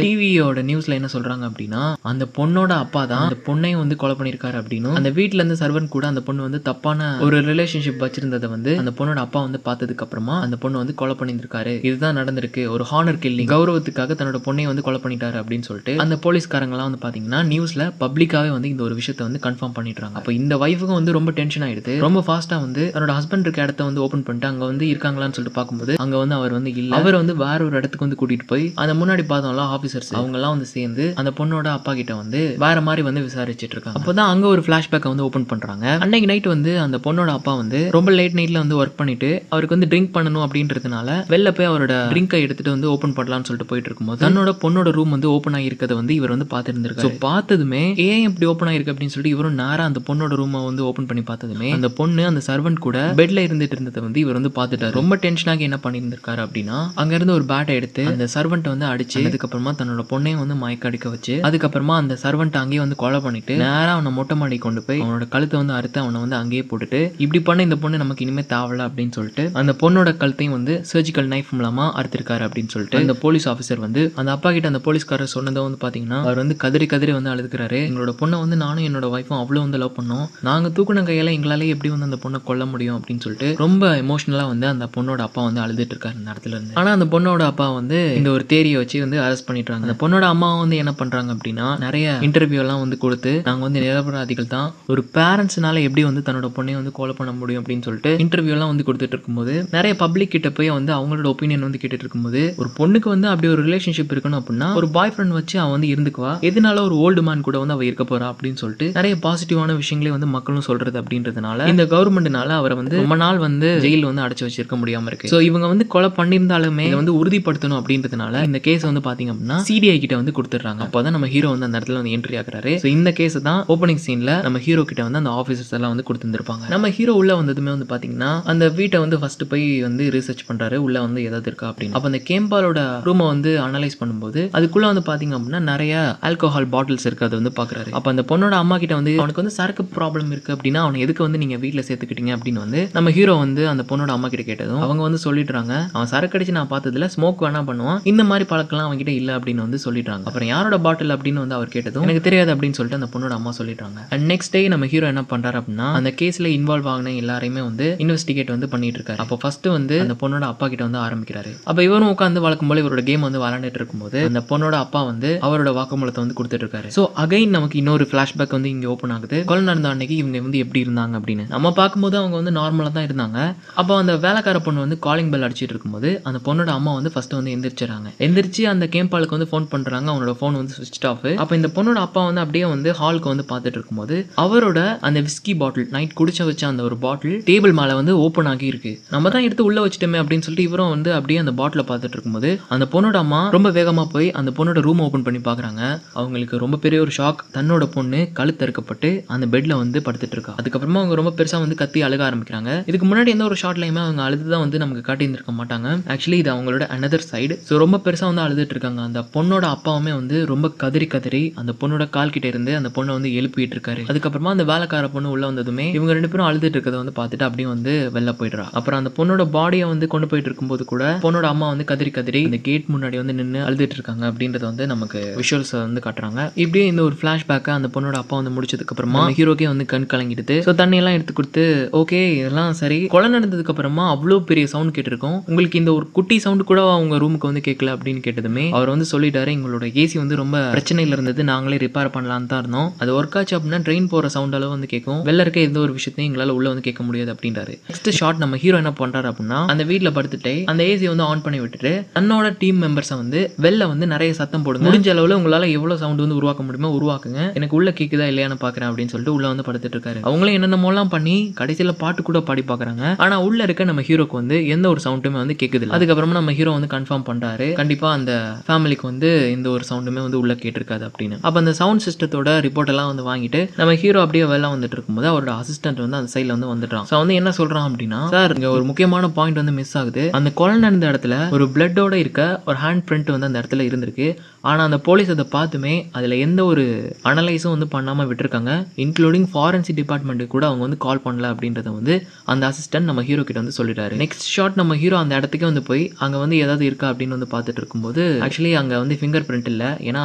டிவியோட நியூஸ்ல என்ன சொல்றாங்க அப்படின்னா அந்த பொண்ணோட அப்பா தான் அந்த பொண்ணையும் வந்து கொலை பண்ணிருக்காரு அப்படின்னு அந்த வீட்டுல இருந்து சர்வன் கூட அந்த பொண்ணு வந்து தப்பான ஒரு ரிலேஷன்ஷிப் வச்சிருந்ததை வந்து அந்த பொண்ணோட அப்பா வந்து பார்த்ததுக்கு அப்புறமா அந்த பொண்ணு வந்து கொலை பண்ணிருக்காரு, இதுதான் நடந்திருக்கு, ஒரு ஹானர் கில்லிங், கௌரவத்துக்காக தன்னோட பொண்ணை வந்து கொலை பண்ணிட்டாரு அப்படின்னு சொல்லிட்டு அந்த போலீஸ்காரங்க எல்லாம் வந்து பாத்தீங்கன்னா நியூஸ் நியூஸ்ல பப்ளிக்காவே வந்து இந்த ஒரு விஷயத்தை வந்து கன்ஃபார்ம் பண்ணிடுறாங்க. அப்போ இந்த வைஃபுக்கும் வந்து ரொம்ப டென்ஷன் ஆயிடுது. ரொம்ப ஃபாஸ்டா வந்து தன்னோட ஹஸ்பண்ட் இருக்க இடத்த வந்து ஓபன் பண்ணிட்டு அங்க வந்து இருக்காங்களான்னு சொல்லிட்டு பார்க்கும்போது அங்க வந்து அவர் வந்து இல்ல. அவர் வந்து வேற ஒரு இடத்துக்கு வந்து கூட்டிட்டு போய் அந்த முன்னாடி பார்த்தோம்ல ஆபீசர்ஸ் அவங்க எல்லாம் வந்து சேர்ந்து அந்த பொண்ணோட அப்பா கிட்ட வந்து வேற மாதிரி வந்து விசாரிச்சுட்டு இருக்காங்க. அப்பதான் அங்க ஒரு பிளாஷ்பேக் வந்து ஓபன் பண்றாங்க. அன்னைக்கு நைட் வந்து அந்த பொண்ணோட அப்பா வந்து ரொம்ப லேட் நைட்ல வந்து ஒர்க் பண்ணிட்டு அவருக்கு வந்து ட்ரிங்க் பண்ணணும் அப்படின்றதுனால வெளில போய் அவரோட ட்ரிங்கை எடுத்துட்டு வந்து ஓபன் பண்ணலாம்னு சொல்லிட்டு போயிட்டு இருக்கும்போது தன்னோட பொண்ணோட ரூம் வந்து ஓபன் ஆகிருக்கிறத வந்து இவர் வந்து பார்த்துருந்திருக்காரு. பார்த்ததுமே ஏன் இப்படி ஓபன் ஆயிருக்கு அப்படின்னு சொல்லிட்டு இவரும் நேரா அந்த பொண்ணோட ரூமை வந்து ஓபன் பண்ணி பார்த்ததுமே அந்த பொண்ணு அந்த சர்வெண்ட் கூட பெட்ல இருந்துட்டு இருந்ததை வந்து இவர் வந்து பார்த்துட்டாரு. ரொம்ப டென்ஷனாகி என்ன பண்ணியிருந்திருக்காரு அப்படின்னா அங்க இருந்து ஒரு பேட்டை எடுத்து அந்த சர்வெண்ட் வந்து அடிச்சு அதுக்கப்புறமா தன்னோட பொண்ணையும் வந்து மயக்க அடிக்க வச்சு அதுக்கப்புறமா அந்த சர்வெண்ட் அங்கேயே வந்து கொலை பண்ணிட்டு நேரா அவனை மொட்டை மாடி கொண்டு போய் அவனோட கழுத்தை வந்து அறுத்து அவனை வந்து அங்கேயே போட்டுட்டு இப்படி பண்ண இந்த பொண்ணு நமக்கு இனிமே தேவல அப்படின்னு சொல்லிட்டு அந்த பொண்ணோட கழுத்தையும் வந்து சர்ஜிக்கல் நைஃப் மூலமா அறுத்திருக்காரு அப்படின்னு சொல்லிட்டு அந்த போலீஸ் ஆஃபீஸர் வந்து அந்த அப்பா கிட்ட அந்த போலீஸ்காரர் சொன்னதை வந்து பாத்தீங்கன்னா அவர் வந்து கதறி கதறி வந்து அழுதுக்கிறாரு. எங்களோட பொண்ணை வந்து நானும் என்னோட வைஃபும் அவ்வளவு வந்து லவ் பண்ணோம். நாங்க தூக்குன கையால எங்களாலே எப்படி வந்து அந்த பொண்ணை கொல்ல முடியும் அப்படின்னு சொல்லிட்டு ரொம்ப எமோஷனலா வந்து அந்த பொண்ணோட அப்பா வந்து அழுதுட்டு இருக்காரு இந்த இடத்துல இருந்து. ஆனா அந்த பொண்ணோட அப்பா வந்து இந்த ஒரு தேரியை வச்சு வந்து அரெஸ்ட் பண்ணிட்டாங்க. அந்த பொண்ணோட அம்மா வந்து என்ன பண்றாங்க அப்படின்னா நிறைய இன்டர்வியூ எல்லாம் வந்து கொடுத்து நாங்க வந்து நிரபராதிகள் தான், ஒரு பேரண்ட்ஸ்னால எப்படி வந்து தன்னோட பொண்ணை வந்து கொலை பண்ண முடியும் அப்படின்னு சொல்லிட்டு இன்டர்வியூ எல்லாம் வந்து கொடுத்துட்டு இருக்கும்போது நிறைய பப்ளிக் கிட்ட போய் வந்து அவங்களோட ஒப்பீனியன் வந்து கேட்டுட்டு இருக்கும்போது ஒரு பொண்ணுக்கு வந்து அப்படி ஒரு ரிலேஷன்ஷிப் இருக்கணும் அப்படின்னா ஒரு பாய் ஃப்ரெண்ட் வச்சு அவன் வந்து இருந்துக்குவா, எதனால ஒரு ஓல்டு மேன் கூட வந்து அவ இருக்க போறா அப்படின்னு சொல்லிட்டு நிறைய பாசிட்டிவான விஷயங்களே வந்து மக்களும் சொல்றது அப்படின்றதுனால இந்த கவர்மெண்ட்னால அவரை வந்து ரொம்ப நாள் வந்து ஜெயில் வந்து அடைச்சு வச்சிருக்க முடியாம இருக்கு. சோ இவங்க வந்து கொலை பண்ணியிருந்தாலுமே வந்து உறுதிப்படுத்தணும் அப்படின்றதுனால இந்த கேஸ் வந்து பாத்தீங்க அப்படின்னா சிடிஐ கிட்ட வந்து கொடுத்துறாங்க. அப்பதான் நம்ம ஹீரோ வந்து அந்த இடத்துல வந்து என்ட்ரி ஆகுறாரு. சோ இந்த கேஸ் தான் ஓப்பனிங் சீன்ல நம்ம ஹீரோ கிட்ட வந்து அந்த ஆபீசர்ஸ் எல்லாம் வந்து கொடுத்துருப்பாங்க. நம்ம ஹீரோ உள்ள வந்ததுமே வந்து பாத்தீங்கன்னா அந்த வீட்டை வந்து ஃபர்ஸ்ட் போய் வந்து ரிசர்ச் பண்றாரு உள்ள வந்து ஏதாவது இருக்கா அப்படின்னு. அப்ப அந்த கேம்பாலோட ரூமை வந்து அனலைஸ் பண்ணும்போது அதுக்குள்ள வந்து பாத்தீங்க அப்படின்னா நிறைய ஆல்கோஹால் பாட்டில்ஸ் இருக்கு அதை வந்து பாக்குறாரு. அப்ப அந்த பொண்ணோட அம்மா கிட்ட வந்து அவனுக்கு வந்து சரக்கு ப்ராப்ளம் இருக்கு அப்படின்னா அவனை எதுக்கு வந்து நீங்க வீட்டுல சேர்த்துக்கிட்டீங்க அப்படின்னு வந்து நம்ம ஹீரோ வந்து அந்த பொண்ணோட அம்மா கிட்ட கேட்டதும் அவங்க வந்து சொல்லிடுறாங்க அவன் சரக்கு அடிச்சு நான் பார்த்ததுல ஸ்மோக் வேணா பண்ணுவான், இந்த மாதிரி பழக்கலாம் அவன் கிட்ட இல்ல அப்படின்னு வந்து சொல்லிடுறாங்க. அப்புறம் யாரோட பாட்டில் அப்படின்னு வந்து அவர் கேட்டதும் எனக்கு தெரியாது அப்படின்னு சொல்லிட்டு அந்த பொண்ணோட அம்மா சொல்லிடுறாங்க. அண்ட் நெக்ஸ்ட் டே நம்ம ஹீரோ என்ன பண்றாரு அப்படின்னா அந்த கேஸ்ல இன்வால்வ் ஆகின எல்லாரையுமே வந்து இன்வெஸ்டிகேட் வந்து பண்ணிட்டு இருக்காரு. அப்போ ஃபர்ஸ்ட் வந்து அந்த பொண்ணோட அப்பா கிட்ட வந்து ஆரம்பிக்கிறாரு. அப்ப இவரும் உட்காந்து வழக்கம் போல இவரோட கேம் வந்து விளையாண்டுட்டு இருக்கும்போது அந்த பொண்ணோட அப்பா வந்து அவரோட வாக்குமூலத்தை வந்து கொடுத்துட்டு இருக்காரு. சோ அகைன் நமக்கு இன்னொரு பிளாஷ்பேக் வந்து இங்க ஓபன் ஆகுது. கொலை நடந்த அன்னைக்கு இவங்க வந்து எப்படி இருந்தாங்க அப்படின்னு நம்ம பார்க்கும்போது அவங்க வந்து நார்மலா தான் இருந்தாங்க. அப்போ அந்த வேலைக்கார பொண்ணு வந்து காலிங் பெல் அடிச்சிட்டு இருக்கும்போது அந்த பொண்ணோட அம்மா வந்து ஃபர்ஸ்ட் வந்து எந்திரிச்சாங்க. எந்திரிச்சு அந்த கேம்பாலுக்கு வந்து ஃபோன் பண்றாங்க. அவனோட ஃபோன் வந்து ஸ்விட்ச் ஆஃப். அப்ப இந்த பொண்ணோட அப்பா வந்து அப்படியே வந்து ஹாலுக்கு வந்து பார்த்துட்டு இருக்கும்போது அவரோட அந்த விஸ்கி பாட்டில் நைட் குடிச்ச வச்ச அந்த ஒரு பாட்டில் டேபிள் மேல வந்து ஓபன் ஆகி இருக்கு. நம்ம தான் எடுத்து உள்ள வச்சுட்டோமே அப்படின்னு சொல்லிட்டு இவரும் வந்து அப்படியே அந்த பாட்டில பார்த்துட்டு இருக்கும்போது அந்த பொண்ணோட அம்மா ரொம்ப வேகமா போய் அந்த பொண்ணோட ரூம் ஓபன் பண்ணி பாக்குறாங்க. அவங்களுக்கு ரொம்ப பெரிய ஒரு ஷாக். தன்னோட பொண்ணு கழுத்து அறுக்கப்பட்டு அந்த பெட்ல வந்து படுத்துட்டு இருக்கா. அதுக்கப்புறமா அவங்க ரொம்ப பெருசா வந்து கத்தி அழுக ஆரம்பிக்கிறாங்க. இதுக்கு முன்னாடி எந்த ஒரு ஷாட்லயுமே அவங்க அழுதுதான் வந்து நமக்கு காட்டியிருந்திருக்க மாட்டாங்க. ஆக்சுவலி இது அவங்களோட அனதர் சைடு. ஸோ ரொம்ப பெருசா வந்து அழுதுட்டு இருக்காங்க. அந்த பொண்ணோட அப்பாவுமே வந்து ரொம்ப கதறி கதறி அந்த பொண்ணோட கால் கிட்ட இருந்து அந்த பொண்ணை வந்து எழுப்பிட்டு இருக்காரு. அதுக்கப்புறமா அந்த வேலைக்கார பொண்ணு உள்ள வந்ததுமே இவங்க ரெண்டு பேரும் அழுதுட்டு இருக்கதை வந்து பார்த்துட்டு அப்படியே வந்து வெளில போயிடுறா. அப்புறம் அந்த பொண்ணோட பாடியை வந்து கொண்டு போயிட்டு இருக்கும்போது கூட பொண்ணோட அம்மா வந்து கதறி கதறி அந்த கேட் முன்னாடி வந்து நின்று அழுதுட்டு இருக்காங்க அப்படின்றத வந்து நமக்கு விஷுவல்ஸ் வந்து காட்டுறாங்க. இப்படியே இந்த ஒரு பிளாஷ்பேக் அந்த பொண்ணோட அப்பா வந்து முடிச்சதுக்கு அப்புறமா ஹீரோக்கே வந்து கண் கலங்கிடுது. ஸோ தண்ணி எல்லாம் எடுத்து கொடுத்து ஓகே இதெல்லாம் சரி. கொலை நடந்ததுக்கு அப்புறமா அவ்வளோ பெரிய சவுண்ட் கேட்டிருக்கும், உங்களுக்கு இந்த ஒரு குட்டி சவுண்ட் கூட அவங்க ரூமுக்கு வந்து கேட்கல அப்படின்னு கேட்டதுமே அவர் வந்து சொல்லிட்டாரு எங்களோட ஏசி வந்து ரொம்ப பிரச்சனையில இருந்தது, நாங்களே ரிப்பேர் பண்ணலான்னு தான் இருந்தோம், அது ஒர்க் ஆச்சு அப்படின்னா ட்ரெயின் போற சவுண்ட் அளவு வந்து கேட்கும், வெளில இருக்க எந்த ஒரு விஷயத்தையும் எங்களால் உள்ள வந்து கேட்க முடியாது அப்படின்றாரு. நெக்ஸ்ட் ஷாட் நம்ம ஹீரோ என்ன பண்றாரு அப்படின்னா அந்த வீட்டில் படுத்துட்டு அந்த ஏசி வந்து ஆன் பண்ணி விட்டுட்டு தன்னோட டீம் மெம்பர்ஸை வந்து வெளில வந்து நிறைய சத்தம் போடுங்க, முடிஞ்ச அளவுல உங்களால எவ்வளவு சவுண்ட் வந்து உருவாக்க முடியுமோ உருவாக்குங்க, எனக்கு உள்ள கேக்குதா இல்லையான்னு பாக்குறேன் அப்படின்னு சொல்லிட்டு உள்ள வந்து படுத்துட்டு இருக்காரு. அவங்களும் என்னென்னமோலாம் பண்ணி கடைசியில பாட்டு கூட பாடி பாக்குறாங்க. ஆனா உள்ள இருக்க நம்ம ஹீரோக்கு வந்து எந்த ஒரு சவுண்டுமே வந்து கேக்குது. அதுக்கப்புறமா நம்ம ஹீரோ வந்து கன்ஃபார்ம் பண்றாரு கண்டிப்பா அந்த ஃபேமிலிக்கு வந்து எந்த ஒரு சவுண்டுமே வந்து உள்ள கேட்டிருக்காது அப்படின்னு. அப்ப அந்த சவுண்ட் சிஸ்டத்தோட ரிப்போர்ட் எல்லாம் வந்து வாங்கிட்டு நம்ம ஹீரோ அப்படியே வெளில வந்துட்டு இருக்கும்போது அவரோட அசிஸ்டன்ட் வந்து அந்த சைட்ல வந்து வந்துட்டான். சோ வந்து என்ன சொல்றான் அப்படின்னா சார் இங்க ஒரு முக்கியமான பாயிண்ட் வந்து மிஸ் ஆகுது, அந்த கொலை நடந்த இடத்துல ஒரு பிளட்டோட இருக்க ஒரு ஹேண்ட் பிரிண்ட் வந்து அந்த இடத்துல இருந்திருக்கு, ஆனா அந்த போலீஸ் அதை பார்த்துமே அதுல எந்த ஒரு அனலைஸும் வந்து பண்ணாம விட்டுருக்காங்க, இன்க்ளூடிங் ஃபாரன்சிக் டிபார்ட்மெண்ட் கூட அவங்க வந்து கால் பண்ணல அப்படின்றத வந்து அந்த அசிஸ்டன்ட் நம்ம ஹீரோ கிட்ட வந்து சொல்லிட்டாரு. நெக்ஸ்ட் ஷாட் நம்ம ஹீரோ அந்த இடத்துக்கு வந்து போய் அங்க வந்து ஏதாவது இருக்கா அப்படின்னு வந்து பார்த்துட்டு இருக்கும்போது ஆக்சுவலி அங்க வந்து ஃபிங்கர் பிரிண்ட் இல்ல, ஏன்னா